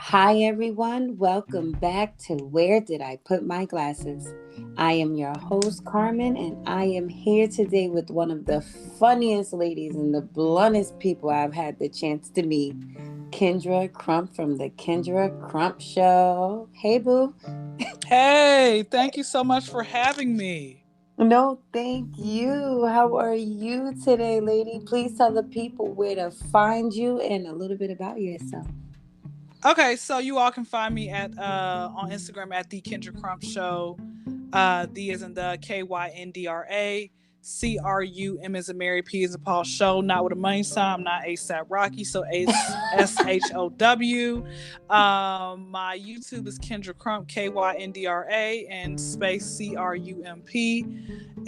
Hi, everyone. Welcome back to Where Did I Put My Glasses? I am your host, Carmen, and I am here today with one of the funniest ladies and the bluntest people I've had the chance to meet, Kyndra Crump from the Kyndra Crump Show. Hey, boo. Hey, thank you so much for having me. No, thank you. How are you today, lady? Please tell the people where to find you and a little bit about yourself. Okay, so you all can find me at on Instagram at the Kyndra Crump Show. D is in the Kyndra. CRUM is a Mary, P is a Paul Show, not with a money sign. I'm not ASAP Rocky, so SHOW. My YouTube is Kyndra Crump, Kyndra, and space CRUMP.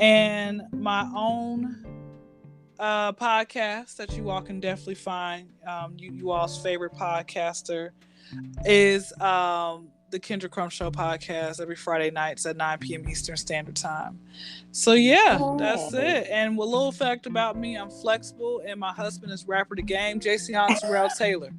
And my own podcast that you all can definitely find. You all's favorite podcaster is the Kyndra Crump Show podcast every Friday nights at 9 p.m. Eastern Standard Time. So yeah, that's Hey. it. And a little fact about me, I'm flexible, and my husband is rapper the game, JC Terrell Taylor.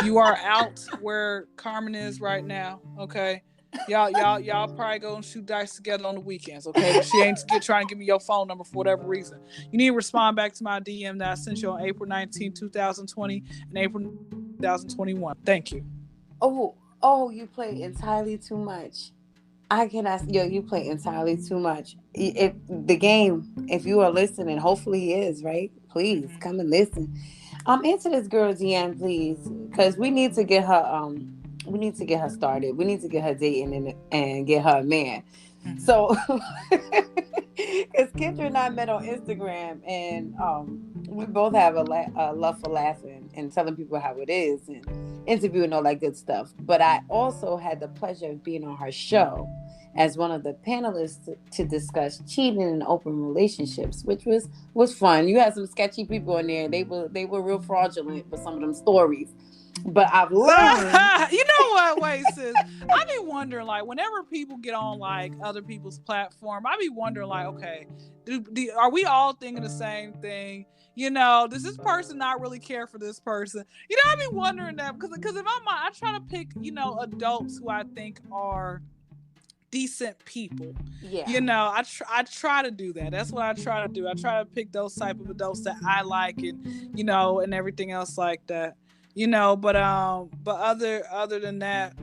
You are out where Carmen is right now, okay? Y'all probably go and shoot dice together on the weekends, okay? But she ain't trying to give me your phone number for whatever reason. You need to respond back to my DM that I sent you on April 19, 2020 and April 2021. Thank you. Oh, you play entirely too much. I cannot. Yo, you play entirely too much. If the game, if you are listening, hopefully he is, right? Please come and listen. Answer this girl DM, please, because we need to get her. We need to get her started. We need to get her dating and get her a man. So, because Kendra and I met on Instagram, and we both have a love for laughing and telling people how it is and interviewing all that good stuff. But I also had the pleasure of being on her show as one of the panelists to discuss cheating in open relationships, which was fun. You had some sketchy people in there. They were real fraudulent with some of them stories. But I've learned. You know what? Wait, sis. I be wondering, like, whenever people get on like other people's platform, I be wondering, like, okay, are we all thinking the same thing? Does this person not really care for this person? I be wondering that because if I try to pick, adults who I think are decent people. Yeah. I try to do that. That's what I try to do. I try to pick those type of adults that I like, and everything else like that. But other than that,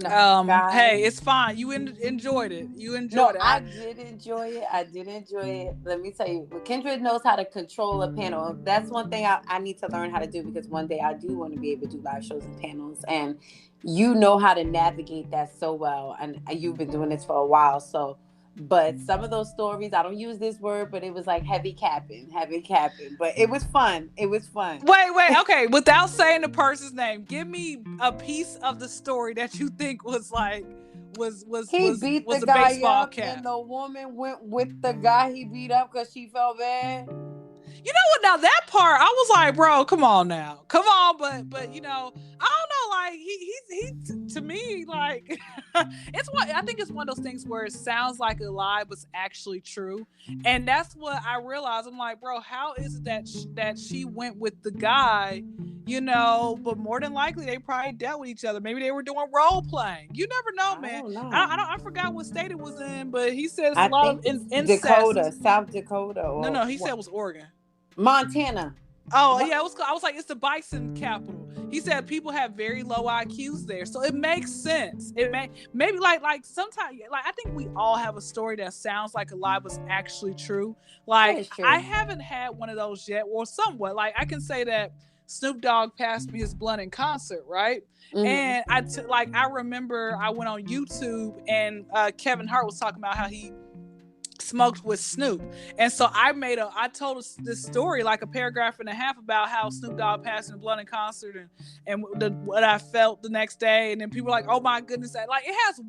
No, guys. hey, it's fine. You enjoyed it. You No, enjoyed it. I did enjoy it. I did enjoy it. Let me tell you, Kendra knows how to control a panel. That's one thing I need to learn how to do, because one day I do want to be able to do live shows and panels. And you know how to navigate that so well. And you've been doing this for a while. So, but some of those stories, I don't use this word, but it was like heavy capping, heavy capping. But it was fun. It was fun. Wait. Okay, without saying the person's name, give me a piece of the story that you think was like He beat the was a guy baseball up, cap. and the woman went with the guy he beat up because she felt bad. You know what? Now that part, I was like, bro, come on now, come on. But I don't know. Like he to me, like it's what I think it's one of those things where it sounds like a lie, but it's actually true. And that's what I realized. I'm like, bro, how is it that she went with the guy? But more than likely they probably dealt with each other. Maybe they were doing role playing. You never know, I man. don't know. I forgot what state it was in, but he said it's a I lot think of it's Dakota, incest. South Dakota, No, or he said what? it was Oregon. Montana. Oh What? yeah, I was like, it's the bison capital. He said people have very low IQs there, so it makes sense. Maybe like sometimes like I think we all have a story that sounds like a lie was actually true. That Like is I true. haven't had one of those yet, or somewhat. Like I can say that Snoop Dogg passed me his blunt in concert, right? Hmm. And I remember I went on YouTube and Kevin Hart was talking about how he smoked with Snoop. And so I told this story, like a paragraph and a half, about how Snoop Dogg passed in a blunt in concert and what I felt the next day. And then people were like, oh my goodness, like it has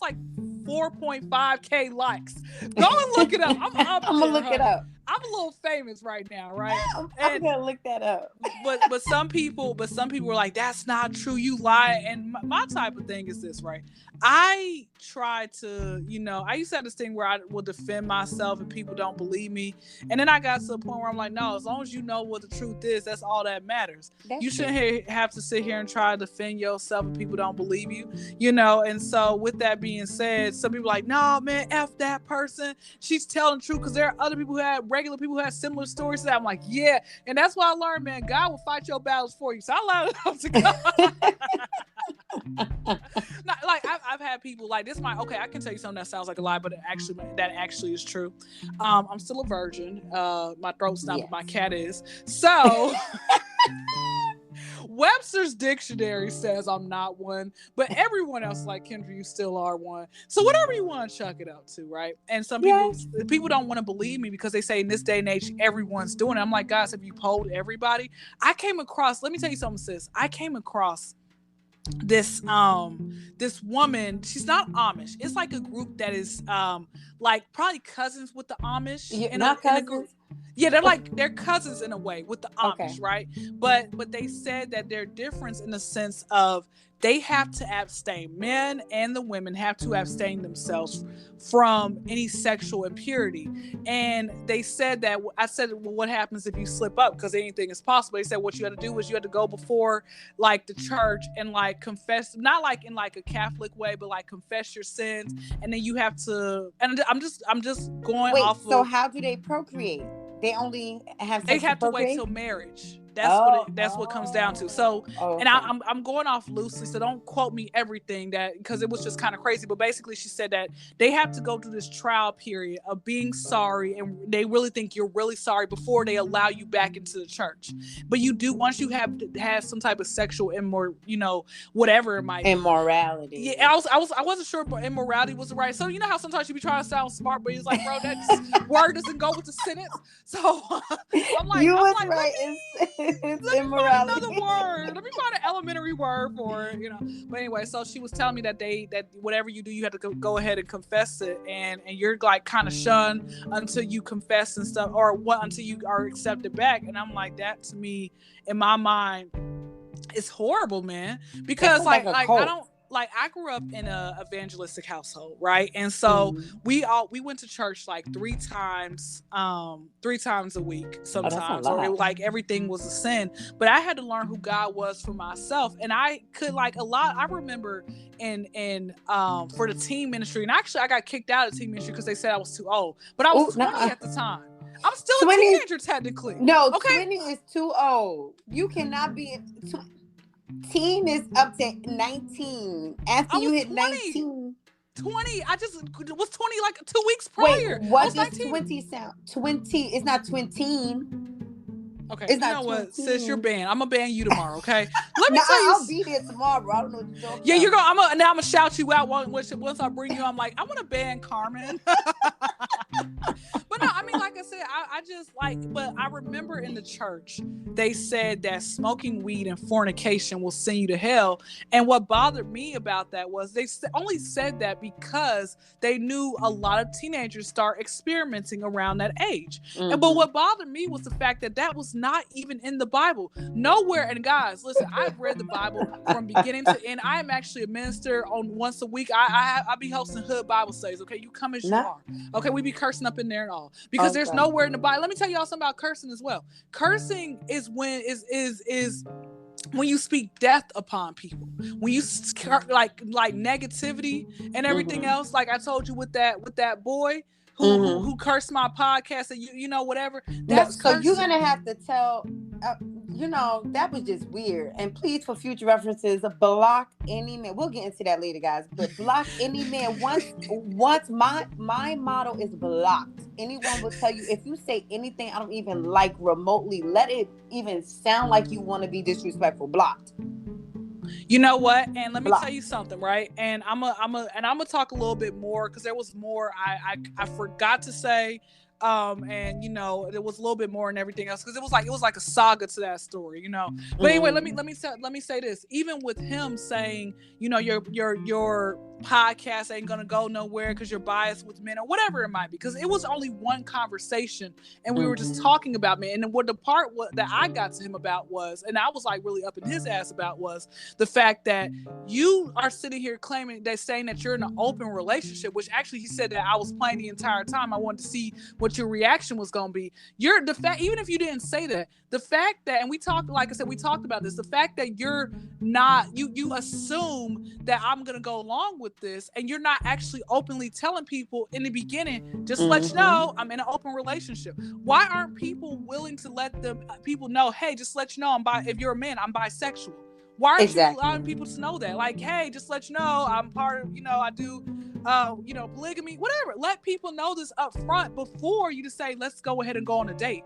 like 4.5K likes. Go and look it up. I'm I'm up gonna there, look it honey. up. I'm a little famous right now, right? I'm gonna look that up. But some people were like, that's not true, you lie. And my type of thing is this, right? I try to, I used to have this thing where I will defend myself and people don't believe me, and then I got to a point where I'm like, no, as long as you know what the truth is, that's all that matters. You shouldn't have to sit here and try to defend yourself and people don't believe you. And so with that being said, some people are like, no man, F that person, she's telling the truth, because there are other people regular people who had similar stories to that. I'm like, yeah. And that's why I learned, man, God will fight your battles for you. So I allowed it up to God. Not, like I've had people like this. I can tell you something that sounds like a lie, but that actually is true. I'm still a virgin. My throat's not, but my cat is. So Webster's dictionary says I'm not one, but everyone else, like Kyndra, you still are one. So whatever you want to chuck it up to, right? And some people don't want to believe me because they say in this day and age everyone's doing it. I'm like, guys, have you polled everybody? Let me tell you something, sis. I came across this woman. She's not Amish. It's like a group that is like probably cousins with the Amish. Not cousins. Yeah, they're cousins in a way with the Amish, right? But they said that they're different in the sense of they have to abstain. Men and the women have to abstain themselves from any sexual impurity. And they said that, I said, well, what happens if you slip up? Because anything is possible. They said what you had to do was you had to go before like the church and like confess, not like in like a Catholic way, but like confess your sins. And then you have to, and I'm just going off. So how do they procreate? They only have sex to wait till marriage. That's what comes down to. So, and I'm going off loosely, so don't quote me everything because it was just kind of crazy. But basically, she said that they have to go through this trial period of being sorry, and they really think you're really sorry before they allow you back into the church. But you do, once you have some type of sexual whatever it might be. Immorality. Yeah, I wasn't sure if immorality was right. So you know how sometimes you be trying to sound smart, but it's like, bro, that word doesn't go with the sentence. So I'm like, right. It's immorality. Another word. Let me find an elementary word for it, But anyway, so she was telling me that whatever you do, you have to go ahead and confess it, and you're like kind of shunned until you confess and stuff, or until you are accepted back. And I'm like, that to me, in my mind, is horrible, man. Because like I don't. Like I grew up in a evangelistic household, right? And so we went to church like 3 times a week sometimes, or like everything was a sin. But I had to learn who God was for myself, and I could like a lot. I remember in for the teen ministry, and actually I got kicked out of the teen ministry because they said I was too old. But I was 20 at the time. I'm still 20, a teenager technically. No, okay? 20 is too old. You cannot be. Teen is up to 19. After you hit 19. 20. I just was 20 like 2 weeks prior. Wait, what does 20 sound? 20 is not 20. Okay, it's not what, 20. Sis, you're banned. I'm gonna ban you tomorrow. Okay, let me tell you. I'll be there tomorrow, bro. I don't know what you're talking about. Yeah, you're gonna. I'm gonna shout you out once I bring you. I'm like, I want to ban Carmen. But no, I mean, like I said, I just like. But I remember in the church they said that smoking weed and fornication will send you to hell. And what bothered me about that was they only said that because they knew a lot of teenagers start experimenting around that age. Mm-hmm. But what bothered me was the fact that was not even in the Bible. Nowhere. And guys, listen, I've read the Bible from beginning to end. I am actually a minister on once a week. I be hosting hood Bible studies. Okay, you come as you are. Okay, we be cursing up in there and all because there's nowhere in the Bible. Let me tell y'all something about cursing as well. Cursing is when when you speak death upon people, when you like negativity and everything else. Like I told you with that boy. Who cursed my podcast and you know whatever. That's so you're gonna have to tell. That was just weird. And please, for future references, block any man. We'll get into that later, guys. But block any man. Once my motto is blocked. Anyone will tell you if you say anything I don't even like remotely, let it even sound like you want to be disrespectful. Blocked. You know what? And let me tell you something, right? And I'm gonna talk a little bit more because there was more I forgot to say And you know, there was a little bit more and everything else because it was like a saga to that story, you know. But anyway, let me say this. Even with him saying, you know, your podcast ain't gonna go nowhere because you're biased with men or whatever it might be, because it was only one conversation and we were just talking about men. And what the part that I got to him about was, and I was like really up in his ass about, was the fact that you are sitting here claiming that, saying that you're in an open relationship, which actually he said that I was playing the entire time. I wanted to see what your reaction was going to be. You're the fact, even if you didn't say that, the fact that, and we talked, like I said, we talked about this, the fact that you're not, you assume that I'm going to go along with this, and you're not actually openly telling people in the beginning, just let you know I'm in an open relationship. Why aren't people willing to let people know, hey, just let you know if you're a man, I'm bisexual? Why aren't you allowing people to know that? Like, hey, just let you know I'm part of, you know, I do, you know, polygamy, whatever. Let people know this up front before you just say, let's go ahead and go on a date.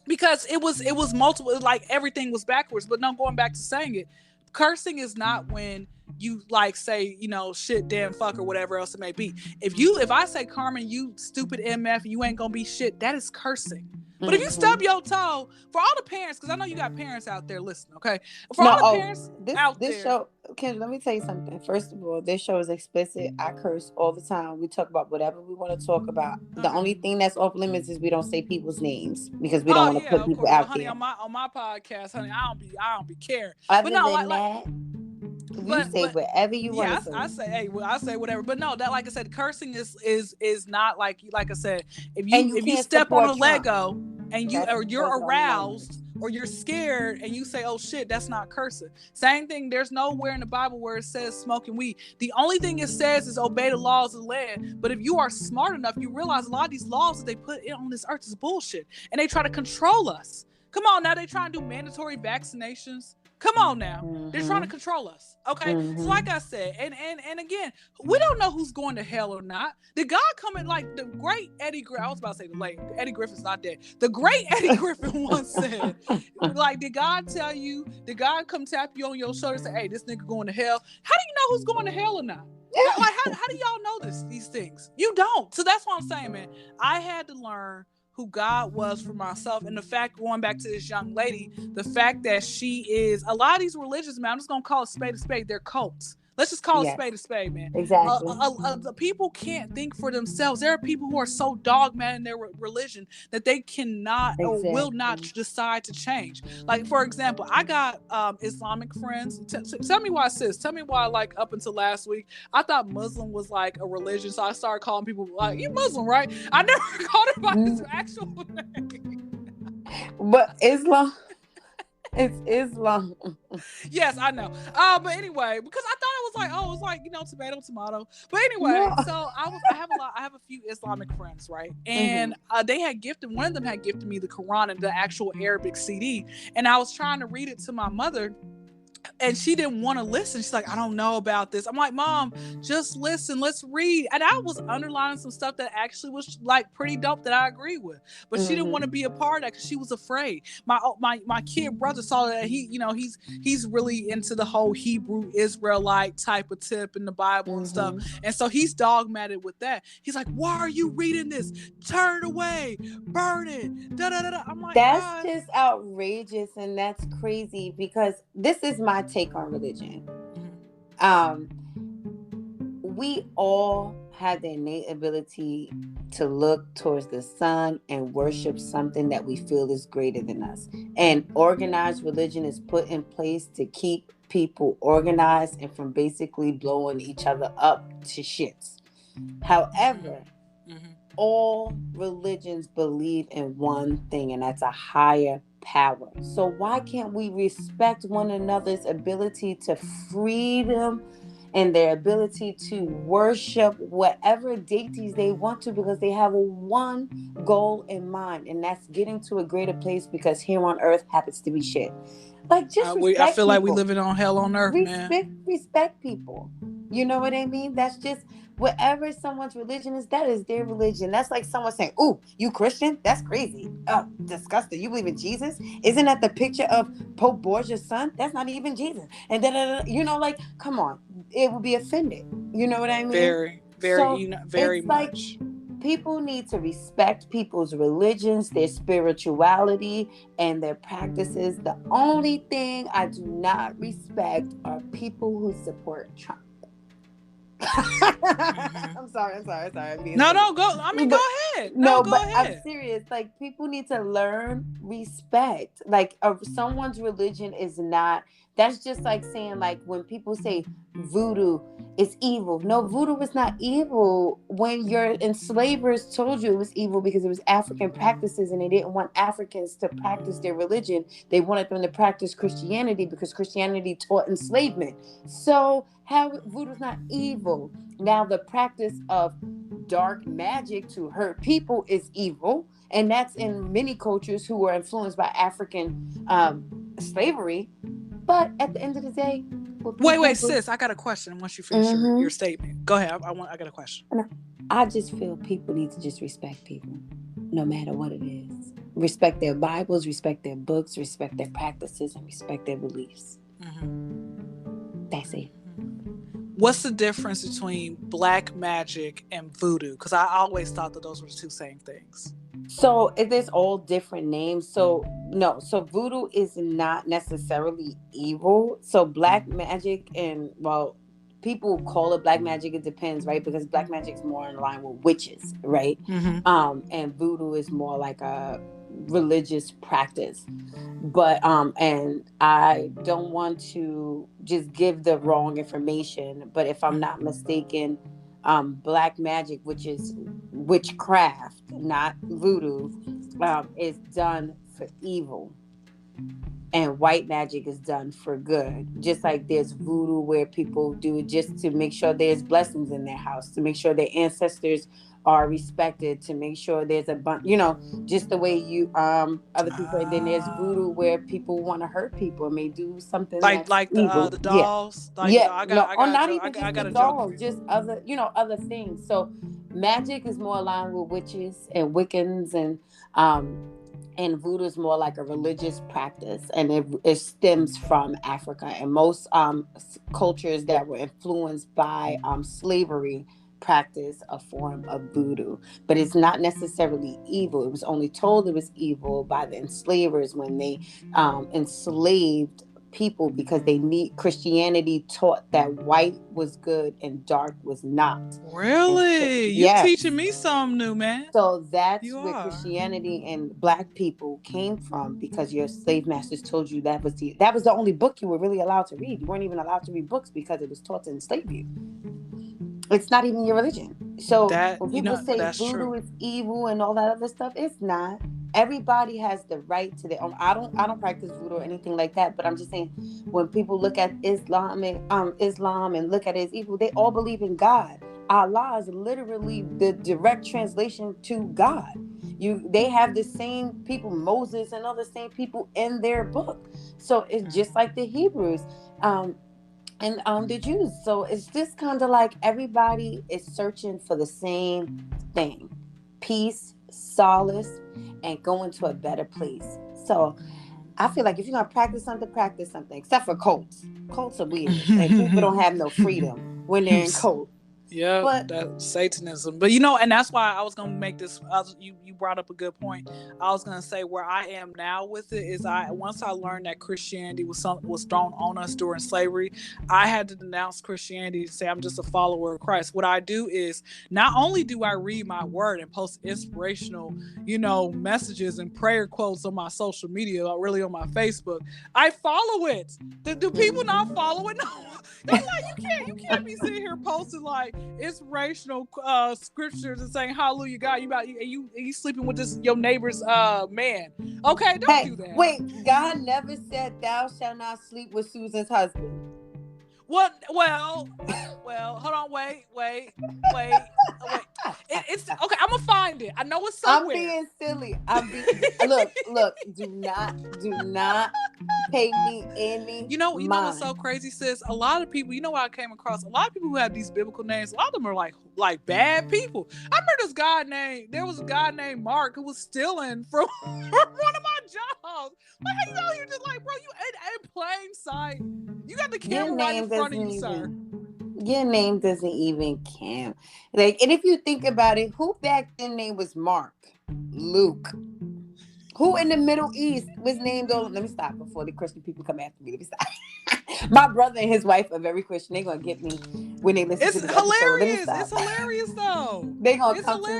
Because it was multiple, like everything was backwards. But no, going back to saying it, cursing is not when you like say, you know, shit, damn, fuck, or whatever else it may be. If I say, Carmen, you stupid MF, you ain't gonna be shit, that is cursing. But if you stub your toe, for all the parents, because I know you got parents out there listening, okay? For all the parents out there. This show, Ken, let me tell you something. First of all, this show is explicit. I curse all the time. We talk about whatever we want to talk about. The only thing that's off limits is we don't say people's names because we don't want to put people out honey, there. On my podcast, honey, I don't be caring. Other than that, you say whatever you want to say. I say whatever. But no, that, like I said, cursing is not like I said, if you step on a Lego and you're aroused or you're scared and you say, oh shit, that's not cursing. Same thing, there's nowhere in the Bible where it says smoking weed. The only thing it says is obey the laws of the land. But if you are smart enough, you realize a lot of these laws that they put in on this earth is bullshit, and they try to control us. Come on now, they try to do mandatory vaccinations. Come on now. They're trying to control us. Okay. So like I said, and again, we don't know who's going to hell or not. Did God come in, like the great Eddie Griffin? I was about to say the late Eddie Griffin's not dead. The great Eddie Griffin once said, like, did God come tap you on your shoulder and say, hey, this nigga going to hell? How do you know who's going to hell or not? Like, how do y'all know these things? You don't. So that's what I'm saying, man. I had to learn who God was for myself. And the fact, going back to this young lady, the fact that she is, a lot of these religions, man, I'm just going to call it spade a spade, they're cults. Let's just call it spade a spade, man. Exactly. The people can't think for themselves. There are people who are so dogmatic in their religion that they cannot or will not decide to change. Like, for example, I got Islamic friends. Tell me why, sis. Tell me why, like, up until last week, I thought Muslim was like a religion. So I started calling people like, you Muslim, right? I never called it by his actual name. But Islam... It's Islam. Yes, I know. But anyway, because I thought it was like, you know, tomato. But anyway, so I have a few Islamic friends, right? And they had gifted, one of them had gifted me the Quran and the actual Arabic CD, and I was trying to read it to my mother. And she didn't want to listen. She's like, I don't know about this. I'm like, Mom, just listen. Let's read. And I was underlining some stuff that actually was like pretty dope that I agree with. But she didn't want to be a part of that because she was afraid. My kid brother saw that he's really into the whole Hebrew Israelite type of tip in the Bible and stuff. And so he's dogmatic with that. He's like, why are you reading this? Turn it away. Burn it. Da, da, da, da. I'm like, that's just outrageous, and that's crazy, because this is my take on religion. We all have the innate ability to look towards the sun and worship something that we feel is greater than us. And organized religion is put in place to keep people organized and from basically blowing each other up to shits. However, all religions believe in one thing, and that's a higher power. So why can't we respect one another's ability to freedom and their ability to worship whatever deities they want to, because they have one goal in mind, and that's getting to a greater place, because here on earth happens to be shit. Like, just respect I feel people. like we living on hell on earth, man. Respect people. You know what I mean? That's just, whatever someone's religion is, that is their religion. That's like someone saying, "Ooh, you Christian? That's crazy. Oh, disgusting. You believe in Jesus? Isn't that the picture of Pope Borgia's son? That's not even Jesus." And then, you know, like, come on, it would be offended. You know what I mean? Very, So very it's much. people need to respect people's religions, their spirituality, and their practices. The only thing I do not respect are people who support Trump. Mm-hmm. I'm sorry. I'm being No, silly. no, go. I mean, go But ahead. No, no, go but I'm ahead. serious. Like, people need to learn respect. Like, someone's religion is not. That's just like saying, like, when people say voodoo is evil. No, voodoo is not evil. When your enslavers told you it was evil because it was African practices and they didn't want Africans to practice their religion, they wanted them to practice Christianity because Christianity taught enslavement. So, how voodoo's not evil. Now, the practice of dark magic to hurt people is evil, and that's in many cultures who were influenced by African slavery. But at the end of the day, what Wait, people sis. I got a question. Once you finish your mm-hmm. statement, go ahead. I got a question. I just feel people need to just respect people, no matter what it is. Respect their Bibles, respect their books, respect their practices, and respect their beliefs. That's it. What's the difference between black magic and voodoo? Because I always thought that those were the two same things. So it is all different names. So no, so voodoo is not necessarily evil. So black magic, and well, people call it black magic. It depends, right? Because black magic is more in line with witches, right? And voodoo is more like a religious practice. But and I don't want to just give the wrong information, but if I'm not mistaken, black magic, which is witchcraft, not voodoo, is done for evil, and white magic is done for good. Just like there's voodoo where people do it just to make sure there's blessings in their house, to make sure their ancestors are respected, to make sure there's a bunch, just the way you other people. And then there's voodoo where people want to hurt people and may do something that's Like evil. the Yeah. dolls. Like Yeah, no, I or got a not joke. even I just the got a joke for dolls, you. just other, other things. So magic is more aligned with witches and Wiccans, and voodoo is more like a religious practice, and it stems from Africa, and most cultures that were influenced by slavery practice a form of voodoo, but it's not necessarily evil. It was only told it was evil by the enslavers when they enslaved people, because they need Christianity taught that white was good and dark was not. And so, Really? You teaching yes, me something new, man. so that's You where are. Christianity and black people came from, because your slave masters told you that was the only book you were really allowed to read. You weren't even allowed to read books because it was taught to enslave you. It's not even your religion. So That, when people say that's voodoo true. is evil and all that other stuff, it's not. Everybody has the right to their own. I don't practice voodoo or anything like that, but I'm just saying, when people look at Islam and look at it as evil, they all believe in God. Allah is literally the direct translation to God. They have the same people, Moses and all the same people in their book. So it's just like the Hebrews. And the Jews. So it's just kind of like everybody is searching for the same thing: peace, solace, and going to a better place. So I feel like if you're gonna practice something. Except for cults. Cults are weird, and people don't have no freedom when they're in cults. Yep, But that Satanism. But and that's why I was gonna make this. You brought up a good point. I was gonna say where I am now with it is once I learned that Christianity was thrown on us during slavery, I had to denounce Christianity and say I'm just a follower of Christ. What I do is not only do I read my word and post inspirational, messages and prayer quotes on my social media, really on my Facebook, I follow it. Do people not follow it? No. I'm like, you can't be sitting here posting like inspirational scriptures and saying hallelujah God, you sleeping with this your neighbor's man. Okay, don't hey, do that. wait, God never said thou shalt not sleep with Susan's husband. What? Well, hold on, wait. It's okay. I'm gonna find it. I know it's I'm somewhere. being silly. Look. Do not pay me any You know what's mind. so crazy, sis? A lot of people, what I came across, a lot of people who have these biblical names, a lot of them are like bad people. I remember there was a guy named Mark who was stealing from one of my jobs. Like, how you out here just like, bro, you in plain sight. You got the Your camera right in name front of doesn't you, sir. even Your name doesn't even count. Like, and if you think about it, who back then name was Mark, Luke? Who in the Middle East was named on? Let me stop before the Christian people come after me. Let me stop. My brother and his wife are very Christian. They're gonna get me when they listen to It's this episode. Let me hilarious. stop. It's hilarious though. They gonna It's come to me.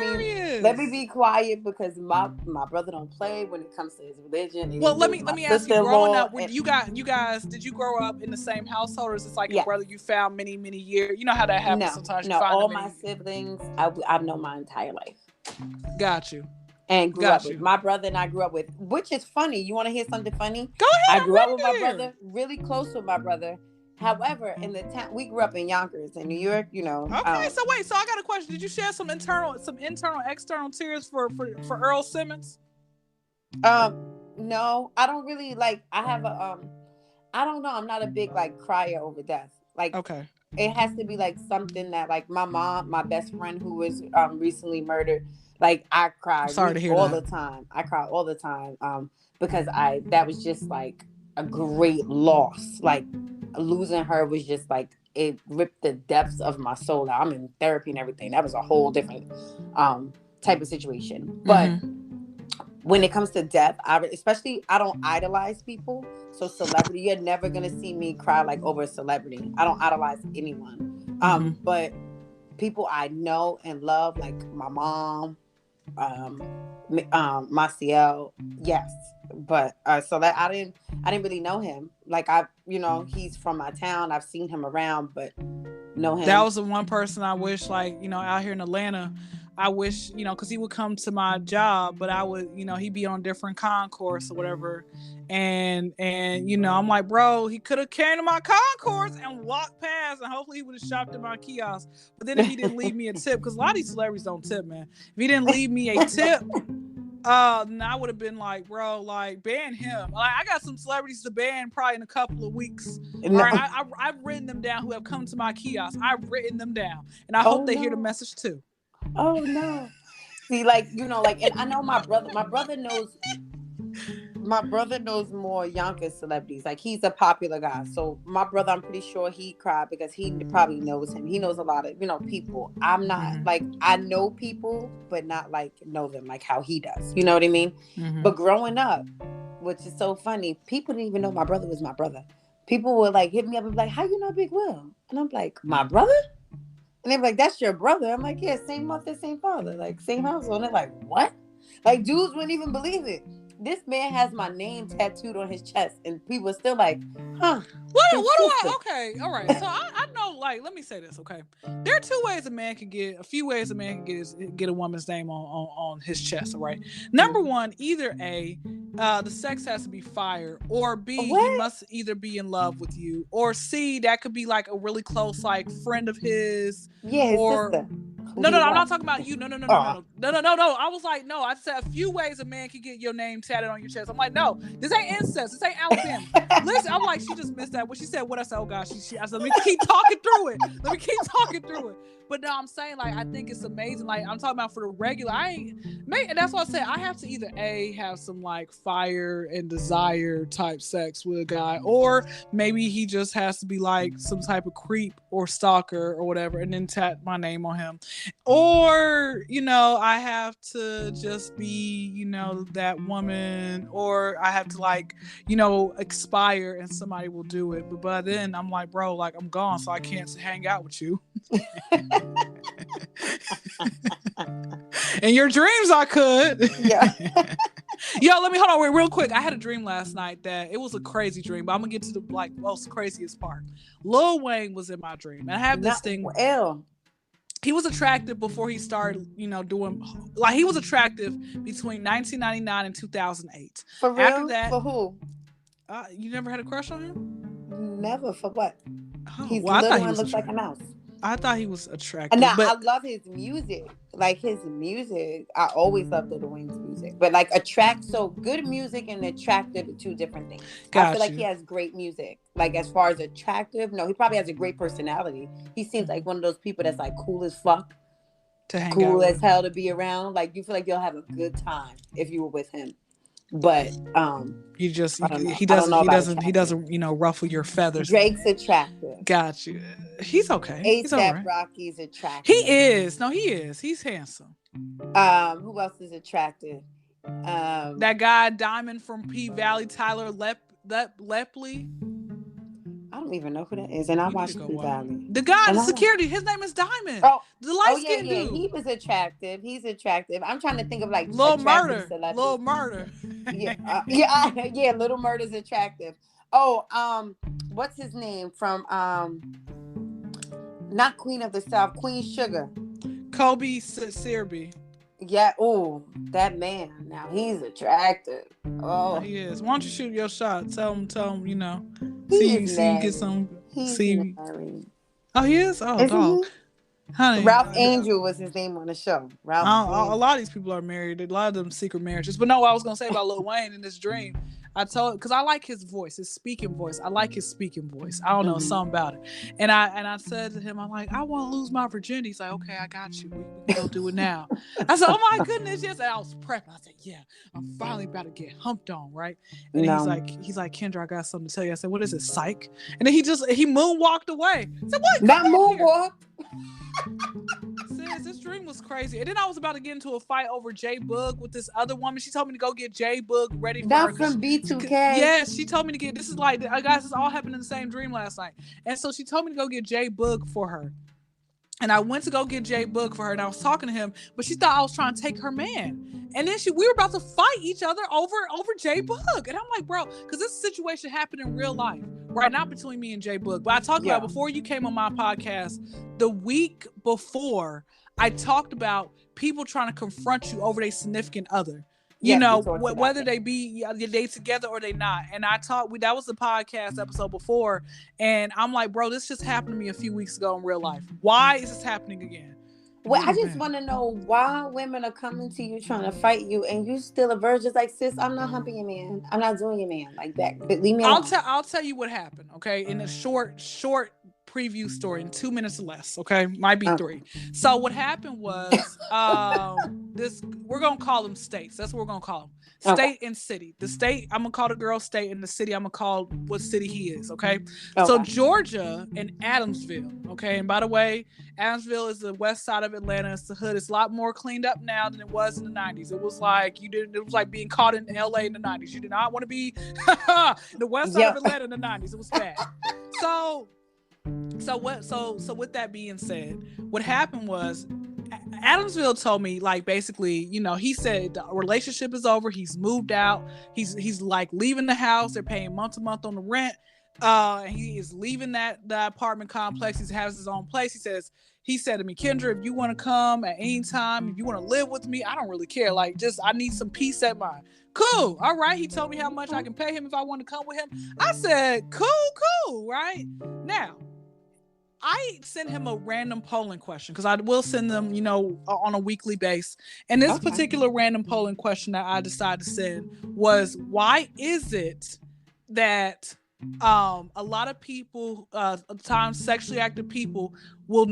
Let me hilarious. be quiet because my brother don't play when it comes to his religion. And Well, let with me my ask you. sister in Growing law, up, were and you guys did you grow up in the same household, or is this like a yes, brother you found many years? You know how that happens. no, Sometimes you no, find all them my many. siblings, I've known my entire life Got you. and grew up Got with. you. My brother and I grew up with, which is funny. You want to hear something funny? Go ahead. I I'm grew up ready with to my hear. brother, really close with my brother. However, in the town we grew up in Yonkers in New York, Okay, so wait, so I got a question. Did you shed some internal, external tears for Earl Simmons? no, I don't really like. I have a I don't know. I'm not a big like crier over death. Like Okay. it has to be like something that like my mom, my best friend who was recently murdered. Like I I'm cry sorry to hear all that. the time. I cry all the time because I that was just like a great loss. Like losing her was just like it ripped the depths of my soul out. I'm in therapy and everything. That was a whole different type of situation. But Mm-hmm. when it comes to death, especially I don't idolize people. So celebrity, you're never gonna see me cry like over a celebrity. I don't idolize anyone. Mm-hmm. But people I know and love, like my mom, um, Maciel, yes. But so that I didn't really know him. Like he's from my town. I've seen him around, but know That him. was the one person I wish, like, out here in Atlanta, I wish, because he would come to my job, but I would, he'd be on different concourse or whatever. And I'm like, bro, he could have came to my concourse and walked past, and hopefully he would have shopped at my kiosk. But then if he didn't leave me a tip, because a lot of these celebrities don't tip, man. If he didn't leave me a tip, then I would have been like, bro, like ban him. Like I got some celebrities to ban probably in a couple of weeks. All right, No. I've written them down who have come to my kiosk. I've written them down, and I Oh hope they hear the no. message too. Oh no. See, like like, and I know my brother. My brother knows more Yonkers celebrities. Like he's a popular guy. So my brother, I'm pretty sure he cried because he probably knows him. He knows a lot of people. I'm not Mm-hmm. like I know people, but not like know them like how he does. You know what I mean? Mm-hmm. But growing up, which is so funny, people didn't even know my brother was my brother. People would like hit me up and be like, "How you know Big Will?" And I'm like, "My brother." And they're like, "That's your brother." I'm like, "Yeah, same mother, same father, like same household." And they're like, "What?" Like dudes wouldn't even believe it. This man has my name tattooed on his chest, and people are still like, "Huh, his What do sister." I? Okay, all right. So I know. Like, let me say this. Okay, there are two ways a man can get. A few ways a man can get a woman's name on his chest. All right. Number one, either A, the sex has to be fire, or B, he What? must either be in love with you, or C, that could be like a really close like friend of his, Yeah, his or sister, who no, he I'm not loved. talking about you. No. Oh, No. I was like, no. I said a few ways a man can get your name tatted on your chest. I'm like, no, this ain't incest. This ain't Alabama. Listen, I'm like, she just missed that. When she said what I said, oh gosh, I said, let me keep talking through it. Let me keep talking through it. But no, I'm saying like I think it's amazing. Like I'm talking about for the regular. And that's why I said I have to either A, have some like fire and desire type sex with a guy, or maybe he just has to be like some type of creep or stalker or whatever, and then tat my name on him. Or, I have to just be, that woman, or I have to like, expire and somebody will do it. But by then I'm like, bro, like I'm gone, so I can't hang out with you. In your dreams I could. yeah. Yo, let me hold on real quick. I had a dream last night that it was a crazy dream, but I'm gonna get to the like most craziest part. Lil Wayne was in my dream, and I have this Not thing. ill. He was attractive before he started, doing like he was attractive between 1999 and 2008. For After real? that, For who? you never had a crush on him? Never. For what? Oh, He's well, I thought little he and was looks like a attractive. mouse. I thought he was And attractive, now I but love his music. Like his music, I always loved Lil Wayne's music. But like so good music and attractive are two different things. I feel got like he you. has great music. Like as far as attractive, no, he probably has a great personality. He seems like one of those people that's like cool as fuck, To hang out cool as with. hell to be around. Like you feel like you'll have a good time if you were with him. but You just I don't know. he I don't doesn't know he about doesn't he attractive. doesn't ruffle your feathers. Drake's attractive. Got you. He's okay. He's all ASAP right. Rocky's He attractive. is. No, he is. He's handsome. Who else is attractive? That guy Diamond from P Valley, Tyler Lepley. I don't even know who that is, and I You need to watched go P watch. Valley. The guy, And the I wa- security, his name is Diamond. oh The light yeah, skinned yeah, dude. he was attractive. He's attractive. I'm trying to think of like Little attractive murder. Little celebrities. murder. Yeah, yeah, yeah. Little Murder's attractive. Oh, what's his name from not Queen of the South, Queen Sugar. Kobe Serby. Yeah. Oh, that man. Now he's attractive. Oh, He is. Why don't you shoot your shot? Tell him, he see is you get married. some. He's See. married. Oh, he is? Oh, Isn't dog. he? Honey. Ralph Angel was his name on the show. Ralph A Angel. lot of these people are married. A lot of them secret marriages. But no, what I was gonna say about Lil Wayne in this dream, I told because I like his voice, his speaking voice. I like his speaking voice. I don't know something about it. And I said to him, I'm like, I want to lose my virginity. He's like, okay, I got you. We can go do it now. I said, oh my goodness, yes. And I was prepping. I said, yeah, I'm finally about to get humped on, right? And No. he's like, Kyndra, I got something to tell you. I said, what is it, psych? And then he moonwalked away. I said, what? Not moonwalk. Sis, this dream was crazy. And then I was about to get into a fight over J Boog with this other woman. She told me to go get J Boog ready for Not her. from B2K. Yes, she told me to get. This is like, guys, this all happened in the same dream last night. And so she told me to go get J Boog for her. And I went to go get J Boog for her, and I was talking to him, but she thought I was trying to take her man. And then we were about to fight each other over J Boog. And I'm like, bro, because this situation happened in real life, right? Not between me and J Boog. But I talked about before you came on my podcast, the week before, I talked about people trying to confront you over their significant other. You know, whether they be they together or they not. And I talked, that was the podcast episode before. And I'm like, bro, this just happened to me a few weeks ago in real life. Why is this happening again? Well, I just want to know why women are coming to you trying to fight you, and you still a virgin. Just like, sis, I'm not humping your man. I'm not doing your man like that. But leave me alone. I'll tell you what happened. Okay, in a short preview story in 2 minutes or less. Okay, might be 3. So what happened was we're gonna call them states. That's what we're gonna call them. State and city. The state, I'm gonna call the girl state, and the city, I'm gonna call what city he is. Okay. So Georgia and Adamsville. Okay, and by the way, Adamsville is the west side of Atlanta. It's the hood. It's a lot more cleaned up now than it was in the 90s. It was like it was like being caught in LA in the 90s. You did not want to be the west side of Atlanta in the 90s. It was bad. So with that being said, what happened was Adamsville told me, like, basically, he said the relationship is over. He's moved out. He's like leaving the house. They're paying month to month on the rent. He is leaving the apartment complex. He has his own place. He said to me, Kyndra, if you want to come at any time, if you want to live with me, I don't really care. Like, just, I need some peace at mind. Cool. All right. He told me how much I can pay him if I want to come with him. I said, cool. Right now, I sent him a random polling question because I will send them, on a weekly basis. And this particular random polling question that I decided to send was, why is it that a lot of people, times sexually active people, will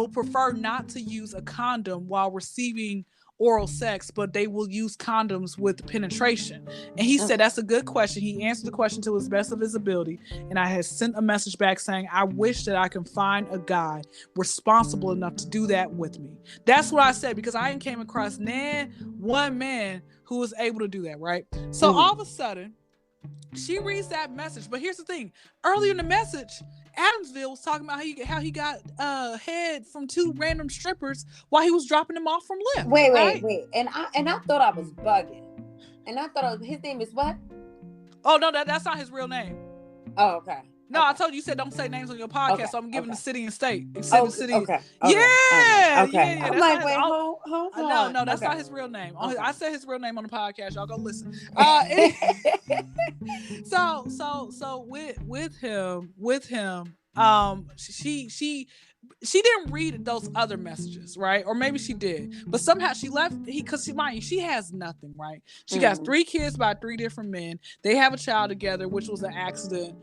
prefer not to use a condom while receiving oral sex, but they will use condoms with penetration? And he said that's a good question. He answered the question to his best of his ability, and I had sent a message back saying, I wish that I can find a guy responsible enough to do that with me. That's what I said, because I ain't came across one man who was able to do that, right? So all of a sudden she reads that message, but here's the thing: earlier in the message, Adamsville was talking about how he got head from 2 random strippers while he was dropping them off from Lyft. Wait. And I thought I was bugging. And I thought his name is what? Oh no, that's not his real name. Oh, okay. No, I told you said don't say names on your podcast, so I'm giving the city and state. Okay. Yeah. I'm like, wait, hold on. No, that's not his real name. I said his real name on the podcast. Y'all go listen. So with him, she didn't read those other messages, right? Or maybe she did, but somehow she left. Because she has nothing, right? She got 3 kids by 3 different men. They have a child together, which was an accident,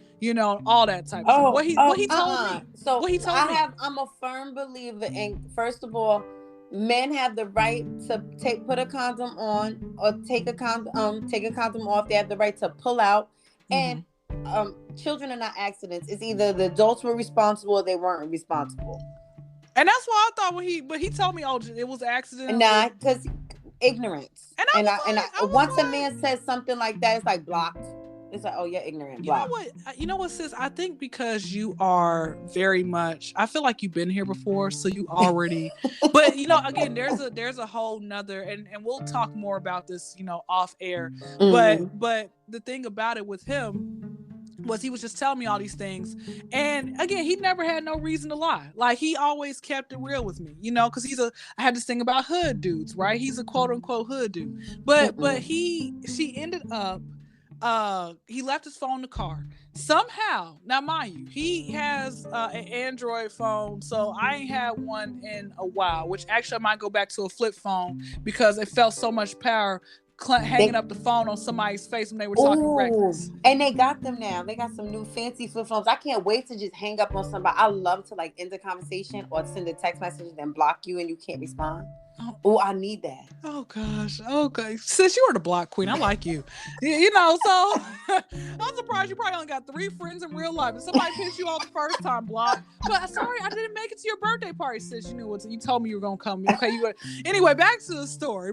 all that type of stuff. What he told me. So what he told me. I'm a firm believer in, first of all, Men have the right to put a condom on or take a condom off. They have the right to pull out. Mm-hmm. And children are not accidents. It's either the adults were responsible or they weren't responsible. And that's why I thought but he told me, oh, it was an accident. Not because ignorance. And I was Once a like, man says something like that, it's like blocked. It's like, oh, you're ignorant. Blocked. You know what, sis? I think because you are very much, I feel like you've been here before, so you already. But again, there's a whole nother, and we'll talk more about this, off air. Mm-hmm. But the thing about it with him was he was just telling me all these things, and again, he never had no reason to lie. Like, he always kept it real with me, because I had this thing about hood dudes, right? He's a quote unquote hood dude, but she ended up. He left his phone in the car somehow. Now, mind you, he has an Android phone, so I ain't had one in a while, which actually I might go back to a flip phone because it felt so much power hanging up the phone on somebody's face when they were talking reckless. And they got them now. They got some new fancy flip phones. I can't wait to just hang up on somebody. I love to end the conversation or send a text message and then block you and you can't respond. Oh, I need that. Oh gosh. Okay. Sis, you are the block queen. I like you. So I'm surprised you probably only got 3 friends in real life. If somebody pissed you off the first time, block. But sorry, I didn't make it to your birthday party, sis. You told me you were gonna come. Okay, anyway, back to the story.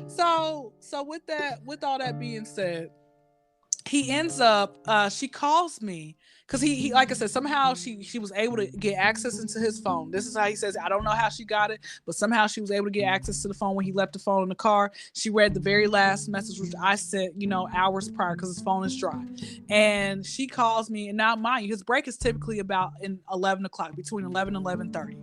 So with all that being said, he ends up she calls me because he like I said, somehow she was able to get access into his phone. This is how he says, I don't know how she got it, but somehow she was able to get access to the phone when he left the phone in the car. She read the very last message, which I sent, hours prior, because his phone is dry. And she calls me, and now mind you, his break is typically about 11 o'clock, between 11 and 11:30.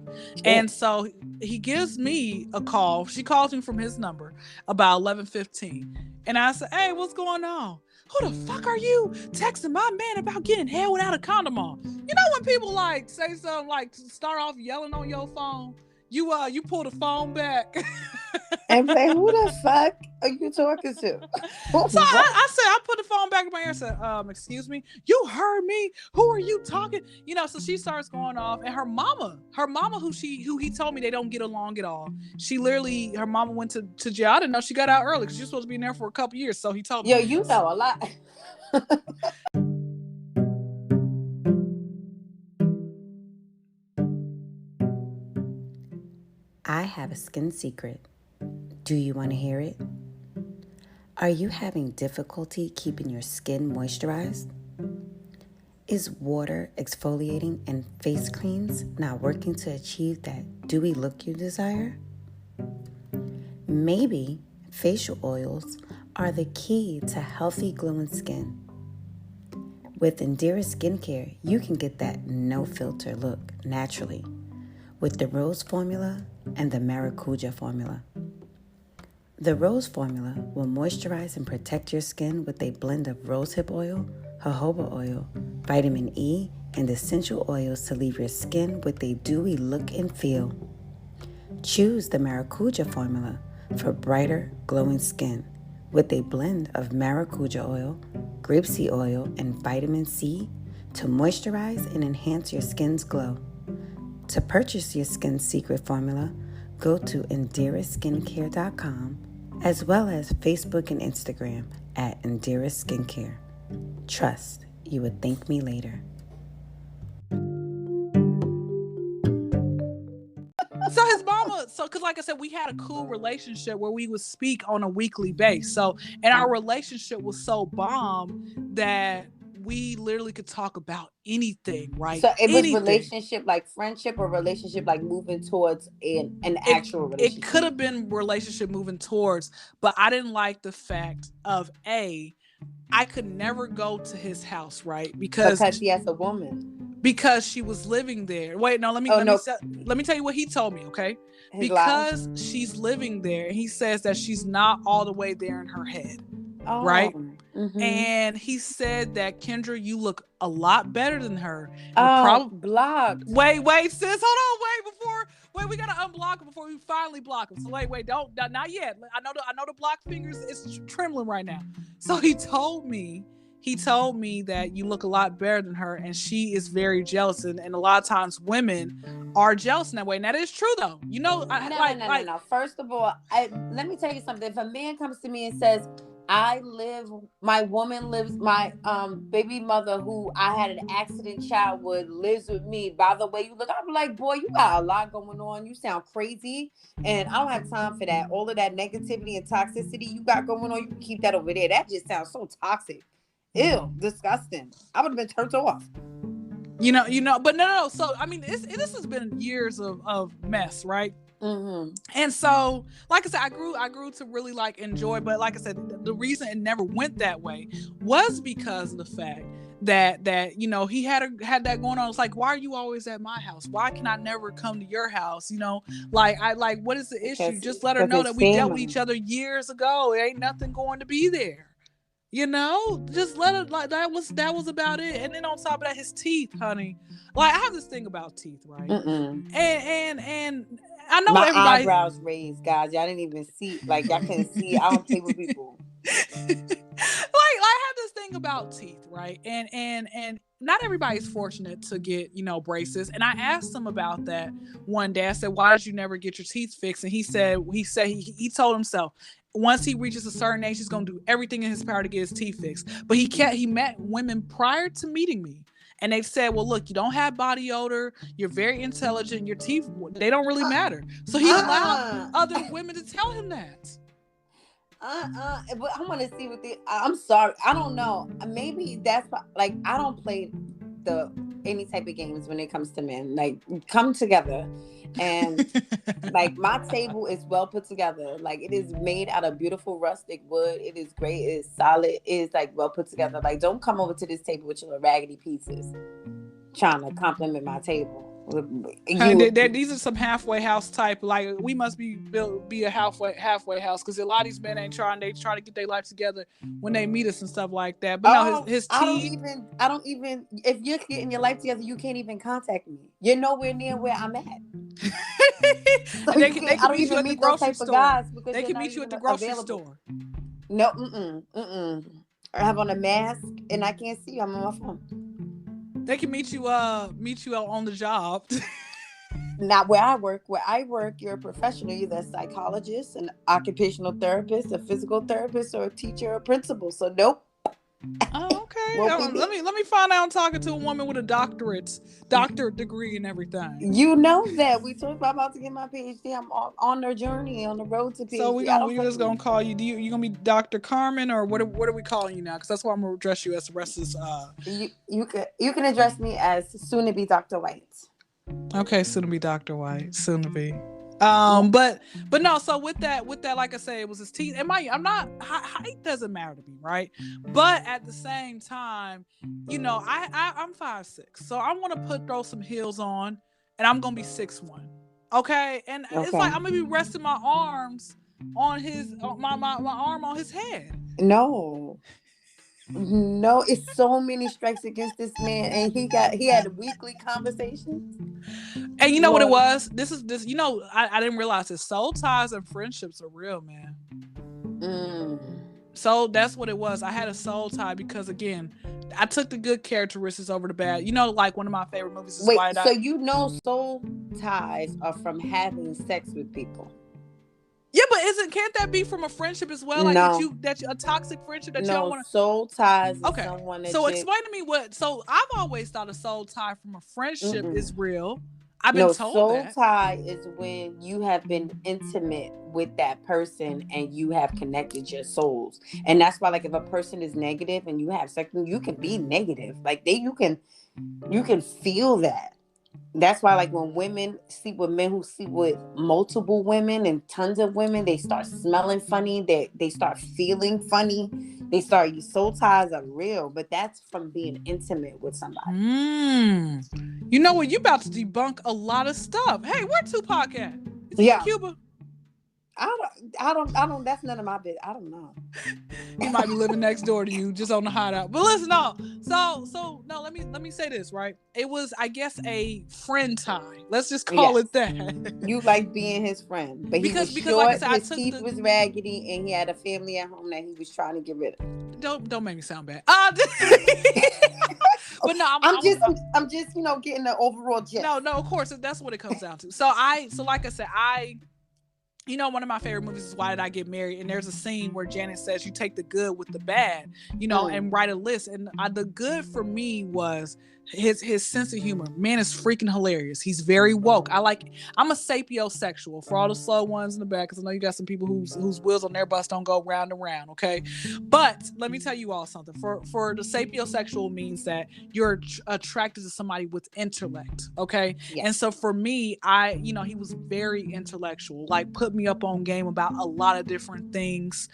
And so he gives me a call. She calls me from his number about 11:15. And I said, hey, what's going on? Who the fuck are you texting my man about getting head without a condom on? When people say something start off yelling on your phone, you pull the phone back. And say, who the fuck are you talking to? So I said, I put the phone back in my ear and said, excuse me, you heard me? Who are you talking? So she starts going off, and her mama who he told me they don't get along at all. She literally, her mama went to jail. I didn't know she got out early because she was supposed to be in there for a couple years. So he told me. Yo, you know a lot. I have a skin secret. Do you want to hear it? Are you having difficulty keeping your skin moisturized? Is water, exfoliating, and face creams not working to achieve that dewy look you desire? Maybe facial oils are the key to healthy glowing skin. With Indira Skincare, you can get that no-filter look naturally with the Rose Formula and the Maracuja Formula. The Rose Formula will moisturize and protect your skin with a blend of rosehip oil, jojoba oil, vitamin E, and essential oils to leave your skin with a dewy look and feel. Choose the Maracuja Formula for brighter, glowing skin with a blend of maracuja oil, grapeseed oil, and vitamin C to moisturize and enhance your skin's glow. To purchase your skin secret formula, go to indiraskincare.com as well as Facebook and Instagram at Indira Skincare. Trust, you would thank me later. So his mama, because like I said, we had a cool relationship where we would speak on a weekly basis. So, and our relationship was so bomb that we literally could talk about anything, right? So it was relationship like friendship or relationship like moving towards an actual relationship? It could have been relationship moving towards, but I didn't like the fact of I could never go to his house, right? Because he has a woman. Because she was living there. Wait, no, let me tell you what he told me, okay? Because she's living there, and he says that she's not all the way there in her head, right? Mm-hmm. And he said that, Kyndra, you look a lot better than her. Blocked. Wait, sis, hold on, wait, we gotta unblock him before we finally block him. So wait, not yet. I know the block fingers is trembling right now. So he told me he told me that you look a lot better than her, and she is very jealous, and a lot of times women are jealous in that way. And that is true, though. You know, No. First of all, let me tell you something. If a man comes to me and says, my woman lives, my baby mother who I had an accident child with lives with me. By the way you look, I'm like, boy, you got a lot going on. You sound crazy, and I don't have time for that. All of that negativity and toxicity you got going on, you can keep that over there. That just sounds so toxic. Ew, disgusting. I would have been turned off. But no. So I mean, this has been years of mess, right? Mm-hmm. And so, like I said, I grew to really like enjoy. But like I said, the reason it never went that way was because of the fact that he had that going on. It's like, why are you always at my house? Why can I never come to your house? What is the issue? Just let her know that we dealt with each other years ago. It ain't nothing going to be there. Just let it, like, that was about it. And then on top of that, his teeth, honey. Like, I have this thing about teeth, right? And I know my everybody eyebrows raised, guys. Y'all didn't even see, like, y'all couldn't see. I don't play with people. Like, I have this thing about teeth, right? And not everybody's fortunate to get, braces. And I asked him about that one day. I said, why did you never get your teeth fixed? And he said he told himself, once he reaches a certain age, he's going to do everything in his power to get his teeth fixed. But he met women prior to meeting me. And they said, well, look, you don't have body odor. You're very intelligent. Your teeth, they don't really matter. So he allowed other women to tell him that. But I want to see I'm sorry. I don't know. Maybe that's like, I don't play any type of games when it comes to men. Like, come together. And like, my table is well put together. Like, it is made out of beautiful rustic wood. It is great. It is solid. It is like well put together. Like, don't come over to this table with your raggedy pieces trying to compliment my table. These are some halfway house type. Like, we must be a halfway house, because a lot of these men ain't trying. They try to get their life together when they meet us and stuff like that. But no, his teeth. I don't even. If you're getting your life together, you can't even contact me. You're nowhere near where I'm at. So they can meet you at the grocery store. They can meet you at the grocery store. No, I have on a mask and I can't see you. I'm on my phone. They can meet you on the job. Not where I work. Where I work, you're a professional. You're a psychologist, an occupational therapist, a physical therapist, or a teacher, or a principal. So nope. Oh, okay. Let me find out I'm talking to a woman with a doctorate degree and everything. You know that we talked about to get my PhD. I'm on the journey, on the road to PhD. So we just gonna call you. You gonna be Dr. Carmen, or what are we calling you now? Because that's what I'm gonna address you as the rest of this. You can address me as soon to be Dr. White. Okay, soon to be Dr. White. Soon to be. But no. So with that, like I say, it was his teeth. And height doesn't matter to me, right? But at the same time, I'm 5'6", so I want to throw some heels on, and I'm gonna be 6'1". Okay, and it's like I'm gonna be resting my arms on my arm on his head. No, it's so many strikes against this man, and he had weekly conversations. And you know what it was? This I didn't realize this. Soul ties and friendships are real, man. So that's what it was. I had a soul tie because, again, I took the good characteristics over the bad. Like one of my favorite movies is Wait, so soul ties are from having sex with people? Yeah, but can't that be from a friendship as well? Like, no. That's a toxic friendship that you don't want to. Soul ties is someone that. So explain to me what. So I've always thought a soul tie from a friendship is real. I've been told soul that. tie is when you have been intimate with that person and you have connected your souls. And that's why, like, if a person is negative and you have sex, you can be negative. Like, you can feel that. That's why, like, when women sleep with men who sleep with multiple women and tons of women, they start smelling funny. They start feeling funny. Soul ties are real, but that's from being intimate with somebody. You know what? You about to debunk a lot of stuff. Hey, where Tupac at? Is he in Cuba? I don't. That's none of my bit. I don't know. He might be living next door to you, just on the hideout. But listen, no. So no. Let me say this, right? It was, I guess, a friend time. Let's just call Yes. it that. You like being his friend, but he was because like I short, said, I his took teeth the was raggedy, and he had a family at home that he was trying to get rid of. don't make me sound bad. But no, I'm just getting the overall gist. no, of course that's what it comes down to. So like I said, one of my favorite movies is Why Did I Get Married? And there's a scene where Janet says, you take the good with the bad, and write a list. And the good for me was his sense of humor. Man is freaking hilarious. He's very woke. I'm a sapiosexual for all the slow ones in the back, because I know you got some people whose wheels on their bus don't go round and round, okay? But let me tell you all something. For the sapiosexual means that you're attracted to somebody with intellect, okay? Yes. And so for me, he was very intellectual, like put me up on game about a lot of different things.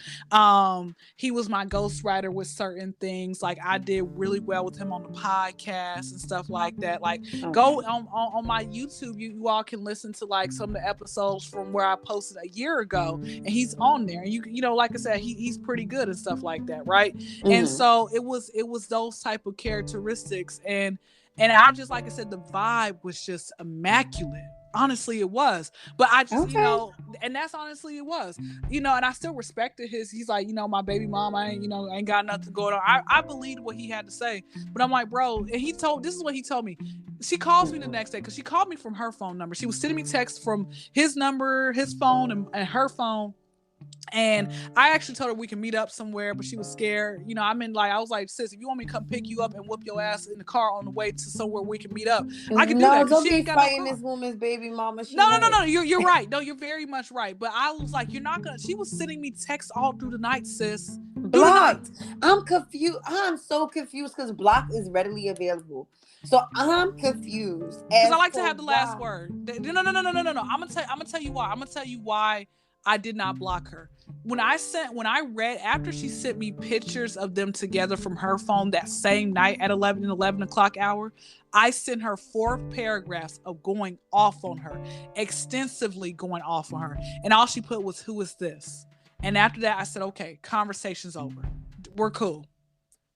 He was my ghostwriter with certain things. Like I did really well with him on the podcast and stuff like that. Like go on my YouTube, you all can listen to like some of the episodes from where I posted a year ago, and he's on there. And like I said, he's pretty good and stuff like that, right? Mm-hmm. And so it was those type of characteristics, and I just, like I said, the vibe was just immaculate. Honestly, it was. But I just, and that's honestly it was. And I still respected he's like, my baby mom, I ain't got nothing going on. I believed what he had to say. But I'm like, bro, and this is what he told me. She calls me the next day, because she called me from her phone number. She was sending me texts from his number, his phone, and her phone. And I actually told her we can meet up somewhere, but she was scared. I was like, sis, if you want me to come pick you up and whoop your ass in the car on the way to somewhere we can meet up, I can do that. Don't she be ain't got fighting no this woman's baby mama. No. You're right. No, you're very much right. But I was like, you're not gonna. She was sending me texts all through the night, sis. Blocked. I'm confused. I'm so confused because block is readily available. So I'm confused. Because I like to have the last word. No. I'm gonna tell you why. I'm gonna tell you why I did not block her. When I read after she sent me pictures of them together from her phone that same night at 11 o'clock hour, I sent her 4 paragraphs of going off on her, extensively going off on her. And all she put was, who is this? And after that, I said, okay, conversation's over. We're cool.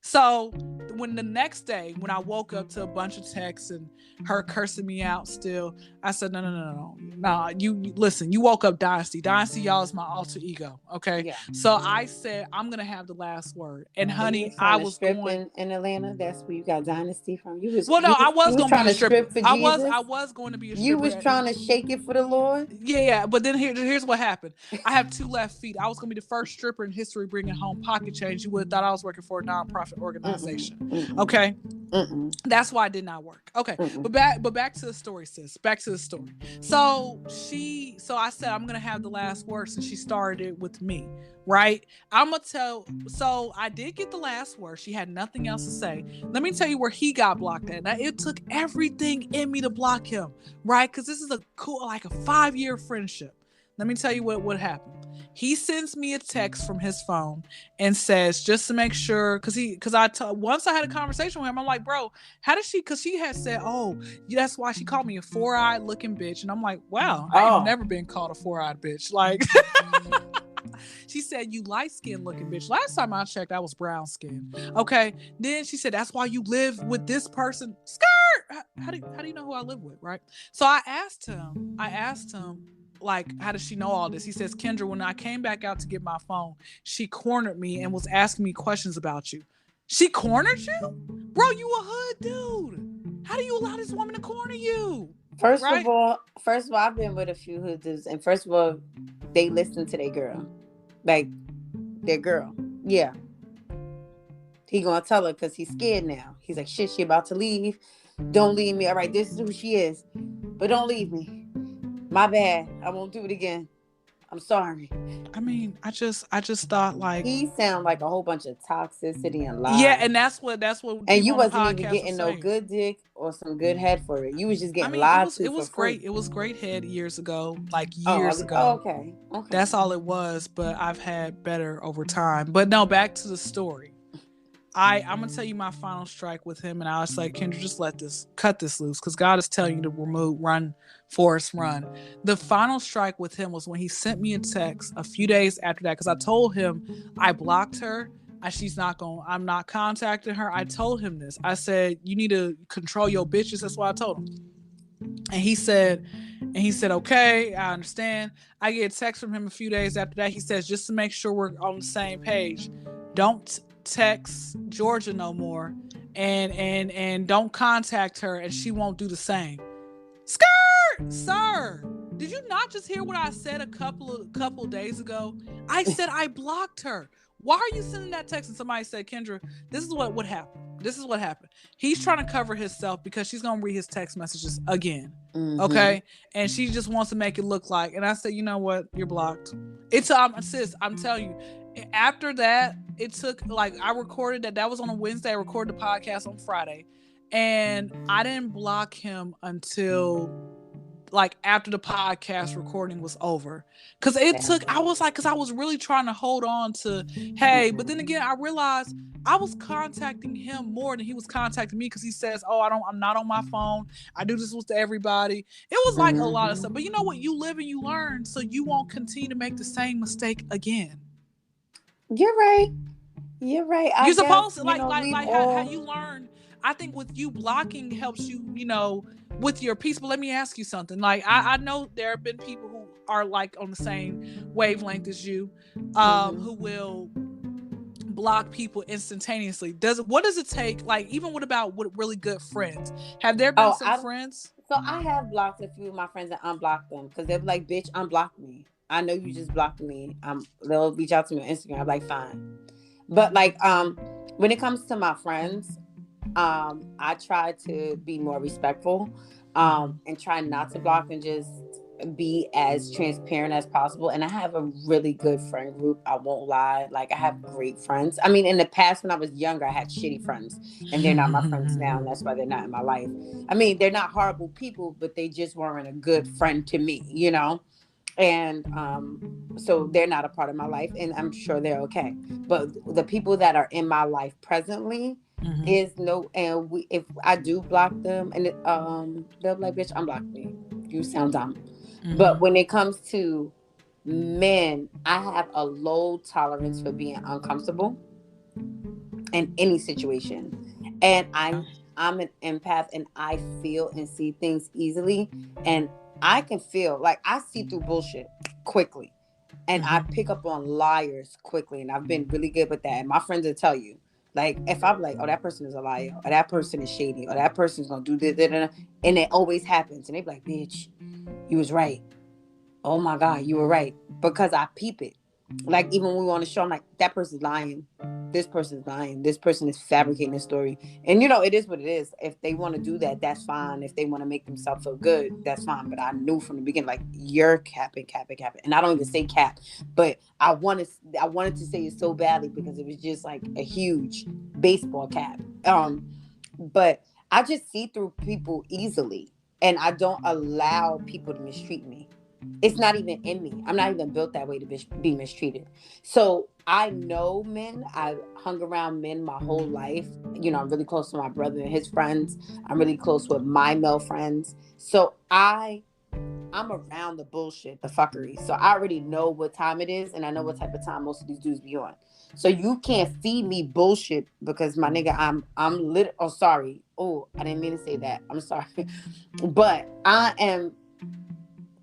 So when the next day, when I woke up to a bunch of texts and her cursing me out still, I said, no. You listen, you woke up Dynasty. Dynasty, y'all, is my alter ego. Okay. Yeah. So I said, I'm going to have the last word. And honey, I was going in Atlanta. That's where you got Dynasty from. I was going to be a stripper. For Jesus. I was going to be a stripper. You was trying to shake it for the Lord. Yeah. But then here's what happened. I have 2 left feet. I was going to be the first stripper in history bringing home pocket change. You would have thought I was working for a nonprofit organization. Mm-mm. Okay. Mm-mm. That's why it did not work. Okay. Mm-mm. But back to the story, sis. Back to the story. So I said, I'm going to have the last word, since she started with me, right? So I did get the last word. She had nothing else to say. Let me tell you where he got blocked at. Now, it took everything in me to block him, right? Because this is a 5-year friendship. Let me tell you what happened. He sends me a text from his phone and says, just to make sure, once I had a conversation with him, I'm like, bro, how did she, because she had said, oh, that's why she called me a 4-eyed looking bitch. And I'm like, wow, I've never been called a 4-eyed bitch. Like, she said, you light-skinned looking bitch. Last time I checked, I was brown skinned. Okay. Then she said, that's why you live with this person. Skirt. How do you know who I live with? Right. So I asked him, like, how does she know all this? He says, Kyndra, when I came back out to get my phone, she cornered me and was asking me questions about you. She cornered you? Bro, you a hood dude. How do you allow this woman to corner you? First of all, I've been with a few hood dudes, and first of all, they listen to their girl. Like, their girl. Yeah. He gonna tell her because he's scared now. He's like, shit, she about to leave. Don't leave me. All right, this is who she is. But don't leave me. My bad. I won't do it again. I'm sorry. I mean, I just thought, like, he sound like a whole bunch of toxicity and lies. Yeah, and that's what. And you wasn't even getting no good dick or some good head for it. You was just getting lied to. It was great. Free. It was great head years ago, like years ago. Oh, okay. That's all it was. But I've had better over time. But no, back to the story. I'm gonna tell you my final strike with him, and I was like, Kyndra, just cut this loose, because God is telling you to run, Forrest, run. The final strike with him was when he sent me a text a few days after that, because I told him I blocked her. I'm not contacting her. I told him this. I said, you need to control your bitches. That's what I told him. And he said, okay, I understand. I get a text from him a few days after that. He says, just to make sure we're on the same page, don't text Georgia no more, and don't contact her, and she won't do the same. Skirt, sir. Did you not just hear what I said a couple days ago? I said I blocked her. Why are you sending that text? And somebody said, Kyndra, this is what would happen. This is what happened. He's trying to cover himself because she's going to read his text messages again. Mm-hmm. Okay. And she just wants to make it look like, and I said, you know what? You're blocked. Sis, I'm telling you, after that, it took, like, I recorded that was on a Wednesday. I recorded the podcast on Friday, and I didn't block him until like after the podcast recording was over, because I was really trying to hold on to, hey, but then again, I realized I was contacting him more than he was contacting me, because he says, oh, I'm not on my phone, I do this with everybody. It was like a lot of stuff, but you know what, you live and you learn, so you won't continue to make the same mistake again. You're right. You're supposed to, how you learn. I think with you blocking helps you, with your peace. But let me ask you something. Like, I know there have been people who are like on the same wavelength as you, who will block people instantaneously. What does it take? Like, even with really good friends? Have there been some friends? So I have blocked a few of my friends and unblocked them, because they're like, bitch, unblock me. I know you just blocked me. They'll reach out to me on Instagram. I'm like, fine. But like, when it comes to my friends, I try to be more respectful, and try not to block, and just be as transparent as possible. And I have a really good friend group. I won't lie. Like, I have great friends. I mean, in the past, when I was younger, I had shitty friends, and they're not my friends now. And that's why they're not in my life. I mean, they're not horrible people, but they just weren't a good friend to me, And so they're not a part of my life, and I'm sure they're okay. But the people that are in my life presently, is no, and if I do block them, and they'll be like, bitch, unblock me. You sound dumb. But when it comes to men, I have a low tolerance for being uncomfortable in any situation. And I'm an empath, and I feel and see things easily. And I can feel, like, I see through bullshit quickly, and I pick up on liars quickly, and I've been really good with that. And my friends will tell you, like, if I'm like, oh, that person is a liar, or that person is shady, or that person's gonna do this, and it always happens, and they be like, bitch, you was right. Oh my God, you were right, because I peep it. Like, even when we want to show, I'm like, that person's lying. This person's lying. This person is fabricating this story. And, it is what it is. If they want to do that, that's fine. If they want to make themselves feel good, that's fine. But I knew from the beginning, like, you're capping. And I don't even say cap, but I wanted to say it so badly, because it was just like a huge baseball cap. But I just see through people easily, and I don't allow people to mistreat me. It's not even in me. I'm not even built that way to be mistreated. So I know men. I've hung around men my whole life. I'm really close to my brother and his friends. I'm really close with my male friends. So I'm around the bullshit, the fuckery. So I already know what time it is, and I know what type of time most of these dudes be on. So you can't feed me bullshit, because my nigga, I'm lit. Oh, sorry. Oh, I didn't mean to say that. I'm sorry. But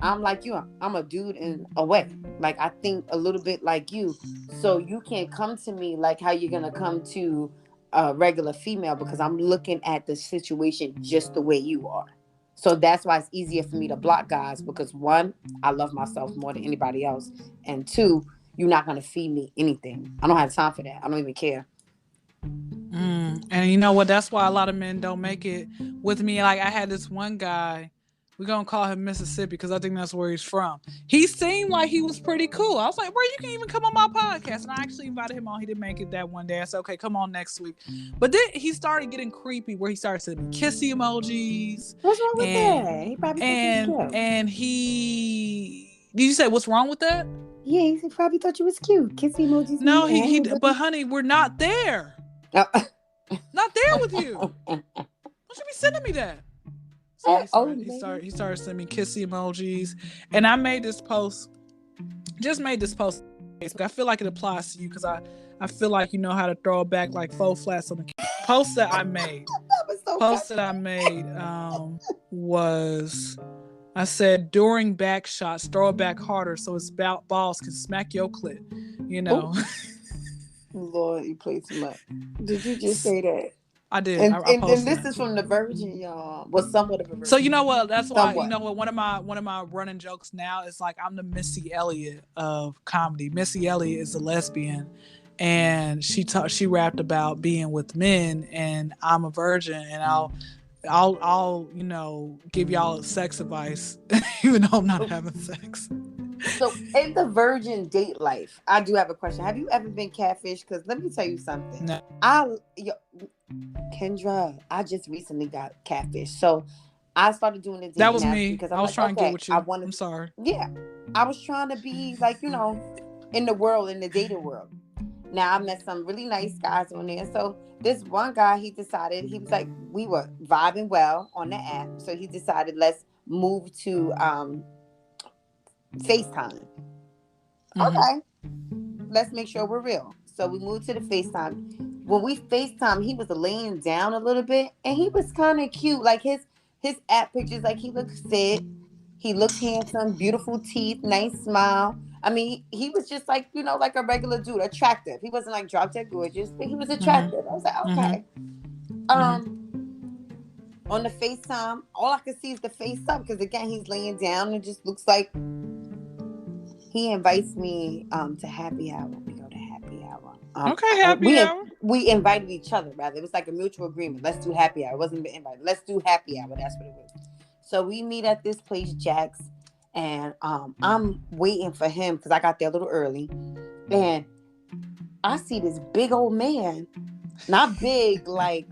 I'm like you. I'm a dude in a way. Like, I think a little bit like you. So you can't come to me like how you're going to come to a regular female, because I'm looking at the situation just the way you are. So that's why it's easier for me to block guys, because one, I love myself more than anybody else. And two, you're not going to feed me anything. I don't have time for that. I don't even care. And you know what? That's why a lot of men don't make it with me. Like, I had this one guy. We're going to call him Mississippi, because I think that's where he's from. He seemed like he was pretty cool. I was like, bro, you can even come on my podcast. And I actually invited him on. He didn't make it that one day. I said, okay, come on next week. But then he started getting creepy, where he started sending me kissy emojis. What's wrong with that? He probably and did you say what's wrong with that? Yeah, he probably thought you was cute. Kissy emojis. No, but honey, we're not there. Oh, Not there with you. Don't you be sending me that? So he oh, started. He maybe. started. He started sending me kissy emojis, and I made this post. Just made this post on Facebook. I feel like it applies to you because I feel like you know how to throw it back like faux flats on the post that I made. That was so Post that funny. I made was I said during back shots, throw it back harder so his balls can smack your clit. You Oh, know, Lord, you play too much. Did you just say that? I did. And I and then posted this it. is from the Virgin, y'all. Well, somewhat of a So you Virgin. know what? That's why you Somewhat. know what one of my running jokes now is like I'm the Missy Elliott of comedy. Missy Elliott is a lesbian, and she rapped about being with men, and I'm a virgin, and I'll give y'all sex advice even though I'm not having sex. So, in the virgin date life, I do have a question. Have you ever been catfish? Because let me tell you something. No, Yo, Kyndra, I just recently got catfish. So, I started doing the that dating was apps me. because I I'm was like, trying to get okay, with I you. wanted I'm to, sorry. yeah, I was trying to be like, in the world, in the dating world. Now, I met some really nice guys on there. So, this one guy, he decided, he was like, we were vibing well on the app. So, he decided, let's move to FaceTime. Mm-hmm. Okay, let's make sure we're real. So we moved to the FaceTime. When we FaceTime, he was laying down a little bit and he was kind of cute. Like his app pictures, like he looked fit. He looked handsome, beautiful teeth, nice smile. I mean, he was just like, like a regular dude, attractive. He wasn't like drop dead gorgeous, but he was Mm-hmm. attractive. I was like, okay. Mm-hmm. Mm-hmm. Um, on the FaceTime, all I could see is the face up because again, he's laying down and it just looks like he invites me to happy hour. We go to happy hour. Okay, happy hour. We invited each other rather. It was like a mutual agreement. Let's do happy hour. It wasn't an invite. Let's do happy hour. That's what it was. So we meet at this place, Jack's, and I'm waiting for him because I got there a little early, and I see this big old man, not big like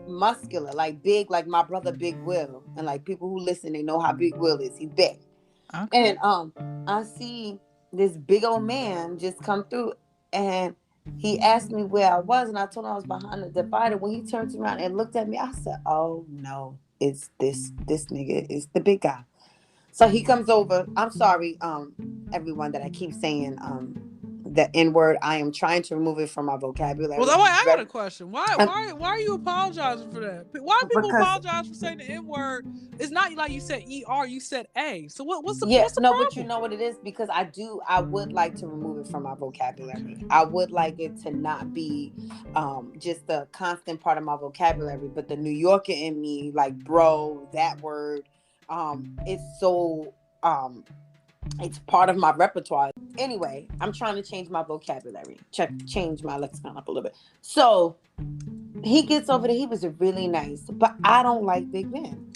muscular, like big like my brother Big Will, and like people who listen they know how Big Will is. He's big. Okay. And I see this big old man just come through and he asked me where I was and I told him I was behind the divider. When he turned around and looked at me, I said, oh no, it's this nigga is the big guy. So he comes over. I'm sorry, everyone that I keep saying the N word. I am trying to remove it from my Well, vocabulary. that way I'm I got very a question. Why um, why why are you apologizing for that? Why do people because apologize for saying the N word? It's not like you said ER, you said A. So what's the yeah, what's the no, but you problem? know what it is because I would like to remove it from my vocabulary. I would like it to not be just a constant part of my vocabulary, but the New Yorker in me, like bro, that word, it's so it's part of my repertoire. Anyway, I'm trying to change my vocabulary, change my lexicon up a little bit. So he gets over there, he was really nice, but I don't like big men.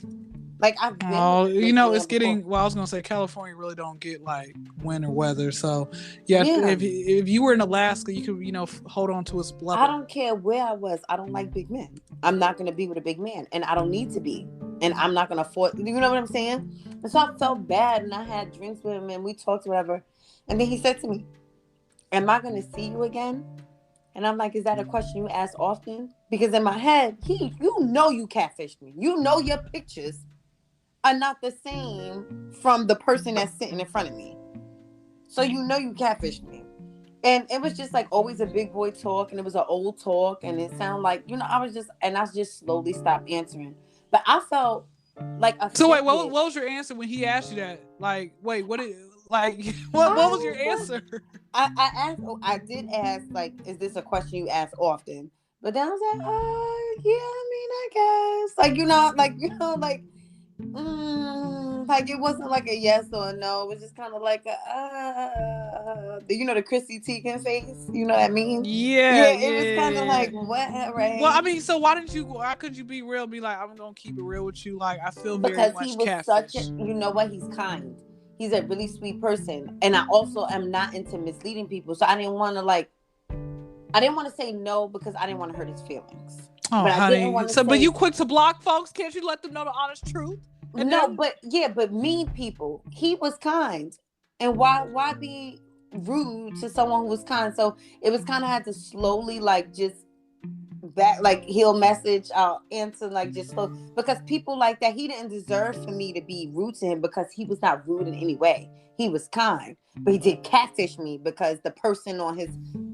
Like I've been with Oh, a big it's man before. getting. Well, I was gonna say California really don't get like winter weather. So, yeah, Yeah. if you were in Alaska, you could hold on to its I blubber. don't care where I was. I don't like big men. I'm not going to be with a big man, and I don't need to be. And I'm not going to afford. You know what I'm saying? And so I felt bad, and I had drinks with him, and we talked whatever. And then he said to me, "Am I going to see you again?" And I'm like, "Is that a question you ask often?" Because in my head, you catfished me. You know your pictures are not the same from the person that's sitting in front of me. So you catfished me. And it was just like always a big boy talk, and it was an old talk, and it sounded like I just slowly stopped answering. But I felt like So wait, what offended. what was your answer when he asked you that? Like, wait, what did like what was I your was, answer? I did ask like, is this a question you ask often? But then I was like, yeah, I mean, I guess, like like it wasn't like a yes or a no. It was just kind of like the Chrissy Teigen face. You know what I mean? Yeah, Yeah, it was yeah, kind of yeah. like what, Well, I right? mean, so why didn't you? Why could you be real? Be like, I'm gonna keep it real with you. Like, I feel very Because he much was such a, catfish. he's kind. He's a really sweet person, and I also am not into misleading people. So I didn't want to say no because I didn't want to hurt his feelings, Oh, but I didn't honey. want to So, but say you quick to block folks? Can't you let them know the honest truth? And no. then But yeah, but mean people. He was kind, and why be? rude to someone who was kind. So it was kind of had to slowly like just back, like he'll message, I'll answer, like just slow, because people like that, he didn't deserve for me to be rude to him because he was not rude in any way. He was kind, but he did catfish me because the person on his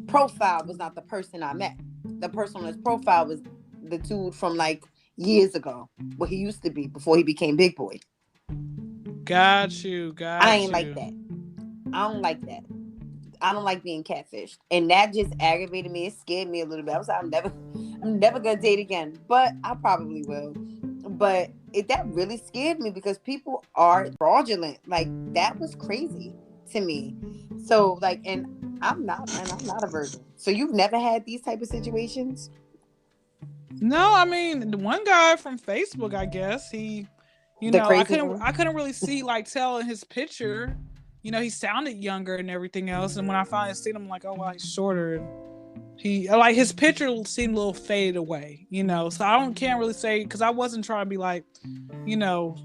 profile was not the person I met. The person on his profile was the dude from like years ago, what he used to be before he became big boy. Got you. I Got ain't like you. that. I don't like that. I don't like being catfished, and that just aggravated me. It scared me a little bit. I was like, I'm never gonna date again, but I probably will. But that really scared me because people are fraudulent. Like that was crazy to me. So like, and I'm not a virgin. So you've never had these type of situations? No, I mean the one guy from Facebook, I guess he, The crazy I one. couldn't really see like tell in his picture. He sounded younger and everything else. And when I finally seen him, I'm like, oh wow, he's shorter. And he like his picture seemed a little faded away. So I don't can't really say because I wasn't trying to be like, you know,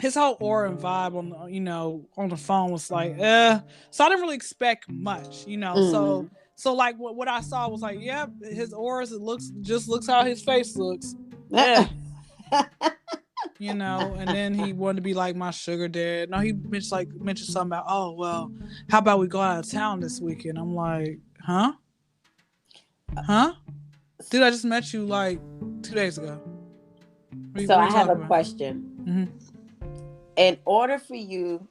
his whole aura and vibe on on the phone was like so I didn't really expect much Mm. so like what I saw was like yep his auras it looks how his face looks eh and then he wanted to be like my sugar dad. No, he mentioned something about oh well how about we go out of town this weekend. I'm like huh dude I just met you like 2 days ago. So What are I you have a talking about? question. Mm-hmm. In order for you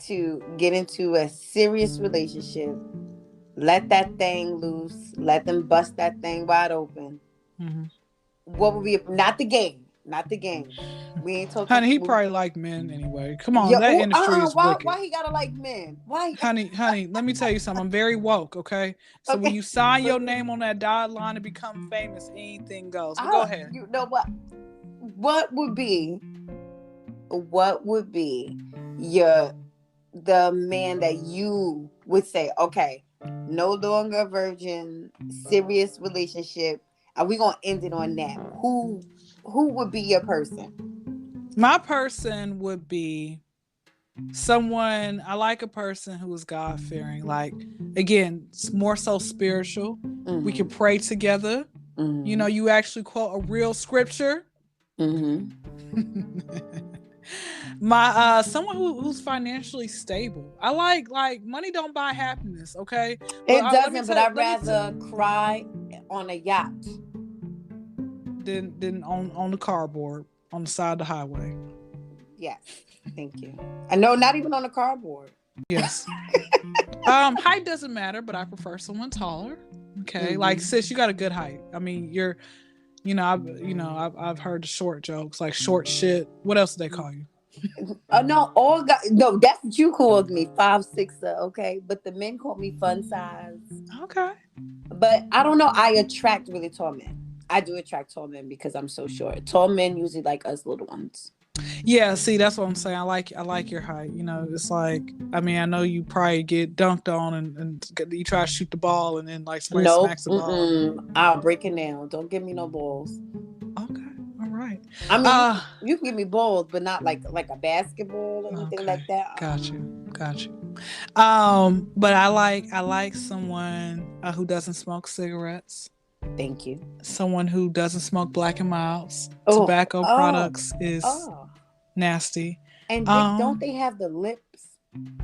to get into a serious relationship, let that thing loose, let them bust that thing wide open. Mm-hmm. What would be, not the game, not the game. We ain't talking. Honey, he probably like men anyway. Come on, Yo, that industry is why wicked. he gotta like men? Why? Honey, let me tell you something. I'm very woke, okay? So when Okay, you sign your okay. name on that dotted line to become famous, anything goes. But go I, ahead. you know what? What would be? What would be your the man that you would say, okay, no longer a virgin, serious relationship, and we gonna end it on that? Who would be your person? My person would be someone I like a person who is God fearing. Like again, it's more so spiritual. We can Mm-hmm. pray together. Mm-hmm. You actually quote a real scripture. Mm-hmm. My someone who's financially stable. I like money don't buy happiness, okay? But It let me doesn't, but tell you, I'd rather cry on a yacht. than on the cardboard on the side of the highway. Yes, thank you. I know, not even on a cardboard. Yes. Height doesn't matter, but I prefer someone taller. Okay, like Mm-hmm. sis, you got a good height. I mean, you're, I've heard the short jokes like short shit. What else do they call you? No, all got no. That's what you called me, 5'6". Okay, but the men call me fun size. Okay. But I don't know. I attract really tall men. I do attract tall men because I'm so short. Tall men usually like us little ones. Yeah, see, that's what I'm saying. I like your height. It's like I mean, I know you probably get dunked on and you try to shoot the ball and then like somebody Nope. smacks the ball. Mm-mm. I'll break it down. Don't give me no balls. Okay, all right. I mean, Uh you can give me balls, but not like a basketball or anything okay, like that. got you, got you. But I like someone who doesn't smoke cigarettes. Thank you. Someone who doesn't smoke Black and Milds. Oh, Tobacco oh, products is oh. nasty. And don't Um, they have the lips?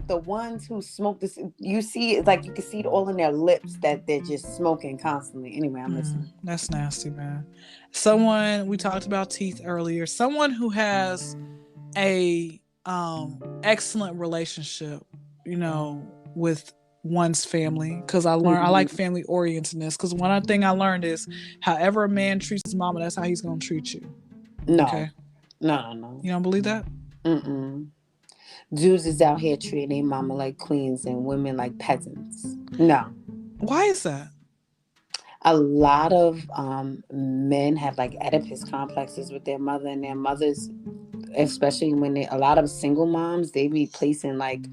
The ones who smoke this, you see, it's like you can see it all in their lips that they're just smoking constantly. Anyway, I'm listening. that's nasty, man. Someone we talked about teeth earlier. Someone who has a excellent relationship, with one's family. Because I like Mm-mm. family orientedness. Because one thing I learned is, however a man treats his mama, that's how he's gonna treat you. No, Okay, no, no, you don't believe that? no. Mm-mm. Dudes is out here treating their mama like queens and women like peasants. No. Why is that? A lot of men have like Oedipus complexes with their mother, and their mothers, especially when a lot of single moms, they be placing like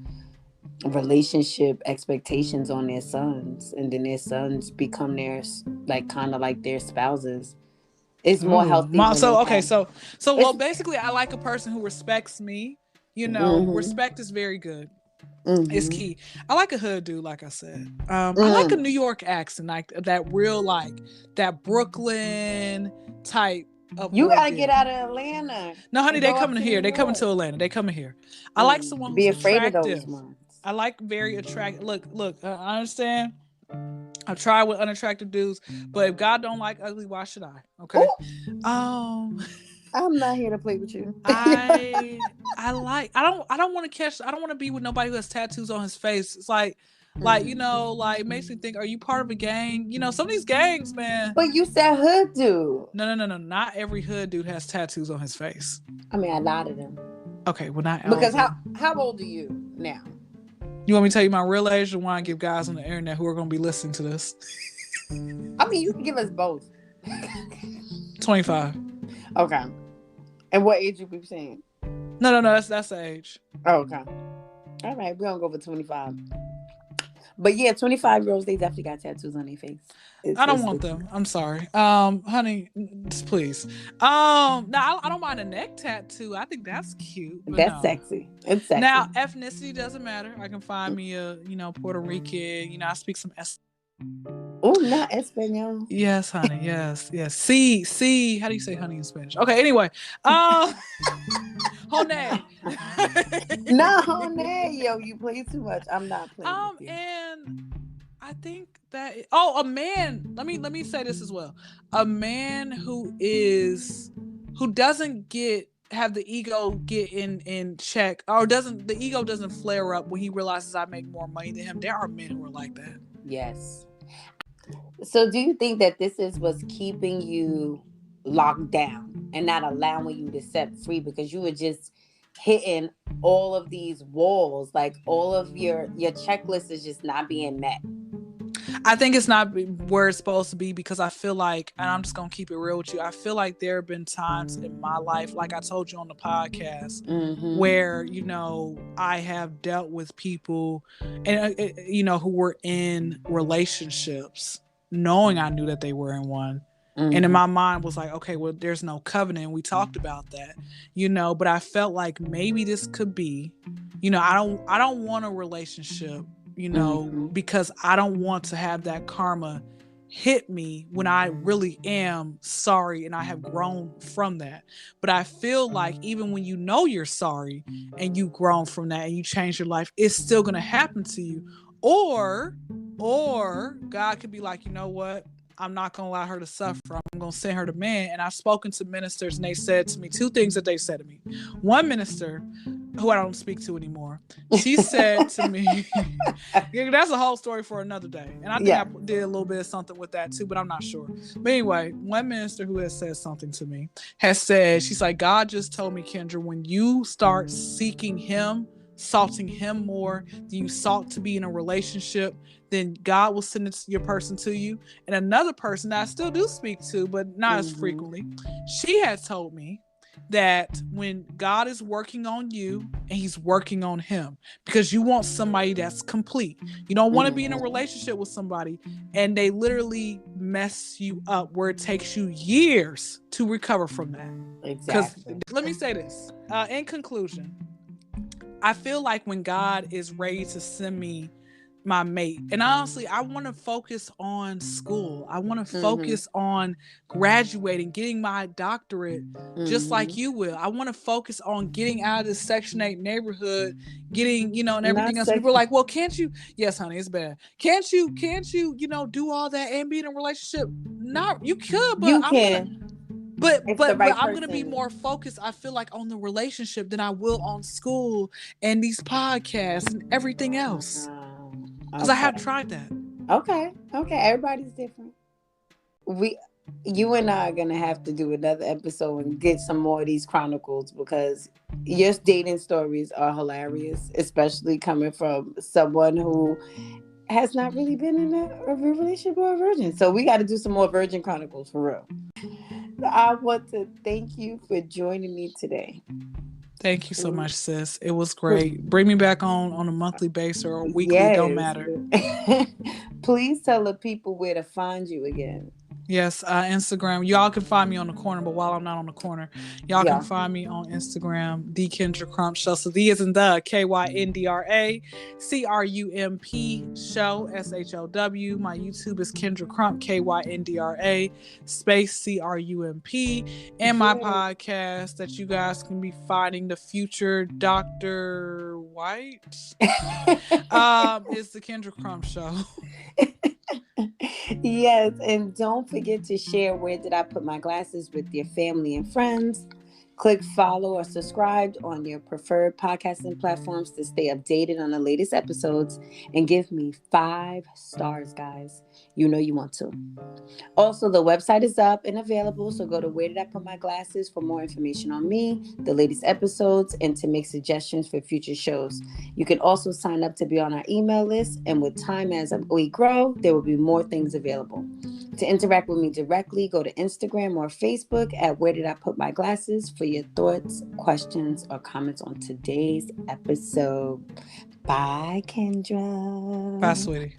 relationship expectations on their sons, and then their sons become their, like, kind of like their spouses. It's more Ooh, healthy when they so okay, have so well, it's basically, I like a person who respects me. hmm Respect is very good. It's Mm-hmm. key. I like a hood dude, like I said. I like a Mm. New York accent, like that real, like that Brooklyn type of You gotta get ordeal. out of Atlanta No, honey, and they go up coming to New here. They coming York. to Atlanta. They coming here. I like someone Be who's afraid of those attractive. ones. I like very attractive. Look. I understand. I've tried with unattractive dudes, but if God don't like ugly, why should I? Okay. Oh, Um, I'm not here to play with you. I don't want to catch. I don't want to be with nobody who has tattoos on his face. It's like like it makes me think. Are you part of a gang? Some of these gangs, man. But you said hood dude. No. Not every hood dude has tattoos on his face. I mean, a lot of them. Okay, well not all of Because them. how old are you now? You want me to tell you my real age, or want to give guys on the internet who are going to be listening to this? I mean, you can give us both. 25. Okay. And what age you be saying? No. That's the age. Oh, okay. All right, we're gonna go for 25. But yeah, 25-year-olds, they definitely got tattoos on their face. I don't want them. I'm sorry. Honey, please. Now I don't mind a neck tattoo. I think that's cute. But That's no. sexy. It's sexy. Now, ethnicity doesn't matter. I can find me a, Puerto Rican. I speak some Oh, not Espanol. Yes, honey. Yes. See. How do you say honey in Spanish? Okay. Anyway, honey. No, yo, you play too much. I'm not playing with you. And I think that a man. Let me say this as well. A man who doesn't have the ego get in check, or the ego doesn't flare up when he realizes I make more money than him. There are men who are like that. Yes. So do you think that this is what's keeping you locked down and not allowing you to set free, because you were just hitting all of these walls, like all of your checklist is just not being met? I think it's not where it's supposed to be, because I feel like, and I'm just going to keep it real with you, I feel like there have been times in my life, like I told you on the podcast, where, I have dealt with people and, who were in relationships knowing I knew that they were in one. And in my mind was like, okay, well, there's no covenant. We talked about that, but I felt like maybe this could be, I don't want a relationship, because I don't want to have that karma hit me when I really am sorry and I have grown from that. But I feel like even when you're sorry and you've grown from that and you change your life, it's still going to happen to you. Or God could be like, you know what? I'm not going to allow her to suffer. I'm going to send her to man. And I've spoken to ministers, and they said to me two things that they said to me. One minister, who I don't speak to anymore, she said to me, that's a whole story for another day. And I think I did a little bit of something with that too, but I'm not sure. But anyway, one minister who has said something to me has said, she's like, God just told me, Kyndra, when you start seeking him, salting him more than you sought to be in a relationship, then God will send your person to you. And another person that I still do speak to, but not as frequently, she has told me that when God is working on you and he's working on him, because you want somebody that's complete. You don't want to be in a relationship with somebody and they literally mess you up where it takes you years to recover from that. Exactly. Let me say this. In conclusion, I feel like when God is ready to send me my mate, and honestly, I want to focus on school. I want to focus on graduating, getting my doctorate, just like you will. I want to focus on getting out of this Section 8 neighborhood, getting, and everything else. People are like, well, can't you? Yes, honey, it's bad. Can't you, do all that and be in a relationship? Not, you could, but you can. But I'm going to be more focused, I feel like, on the relationship than I will on school and these podcasts and everything else. Because I have tried that. Okay. Everybody's different. You and I are going to have to do another episode and get some more of these chronicles, because your dating stories are hilarious, especially coming from someone who has not really been in a relationship or a virgin. So we got to do some more Virgin Chronicles for real. I want to thank you for joining me today. Thank you so much, sis. It was great. Bring me back on a monthly basis or a weekly, don't matter. Please tell the people where to find you again. Yes, Instagram. Y'all can find me on the corner, but while I'm not on the corner, y'all can Yeah. find me on Instagram, the Kyndra Crump Show. So the is in the KYNDRA CRUMP Show SHOW. My YouTube is Kyndra Crump KYNDRA space CRUMP, and my podcast that you guys can be finding, the future Dr. White, is the Kyndra Crump Show. Yes, and don't forget to share Where Did I Put My Glasses with your family and friends. Click follow or subscribe on your preferred podcasting platforms to stay updated on the latest episodes, and give me 5 stars, guys. You know you want to. Also, the website is up and available, so go to Where Did I Put My Glasses for more information on me, the latest episodes, and to make suggestions for future shows. You can also sign up to be on our email list, and with time as we grow, there will be more things available. To interact with me directly, go to Instagram or Facebook at Where Did I Put My Glasses for your thoughts, questions, or comments on today's episode. Bye, Kyndra. Bye, sweetie.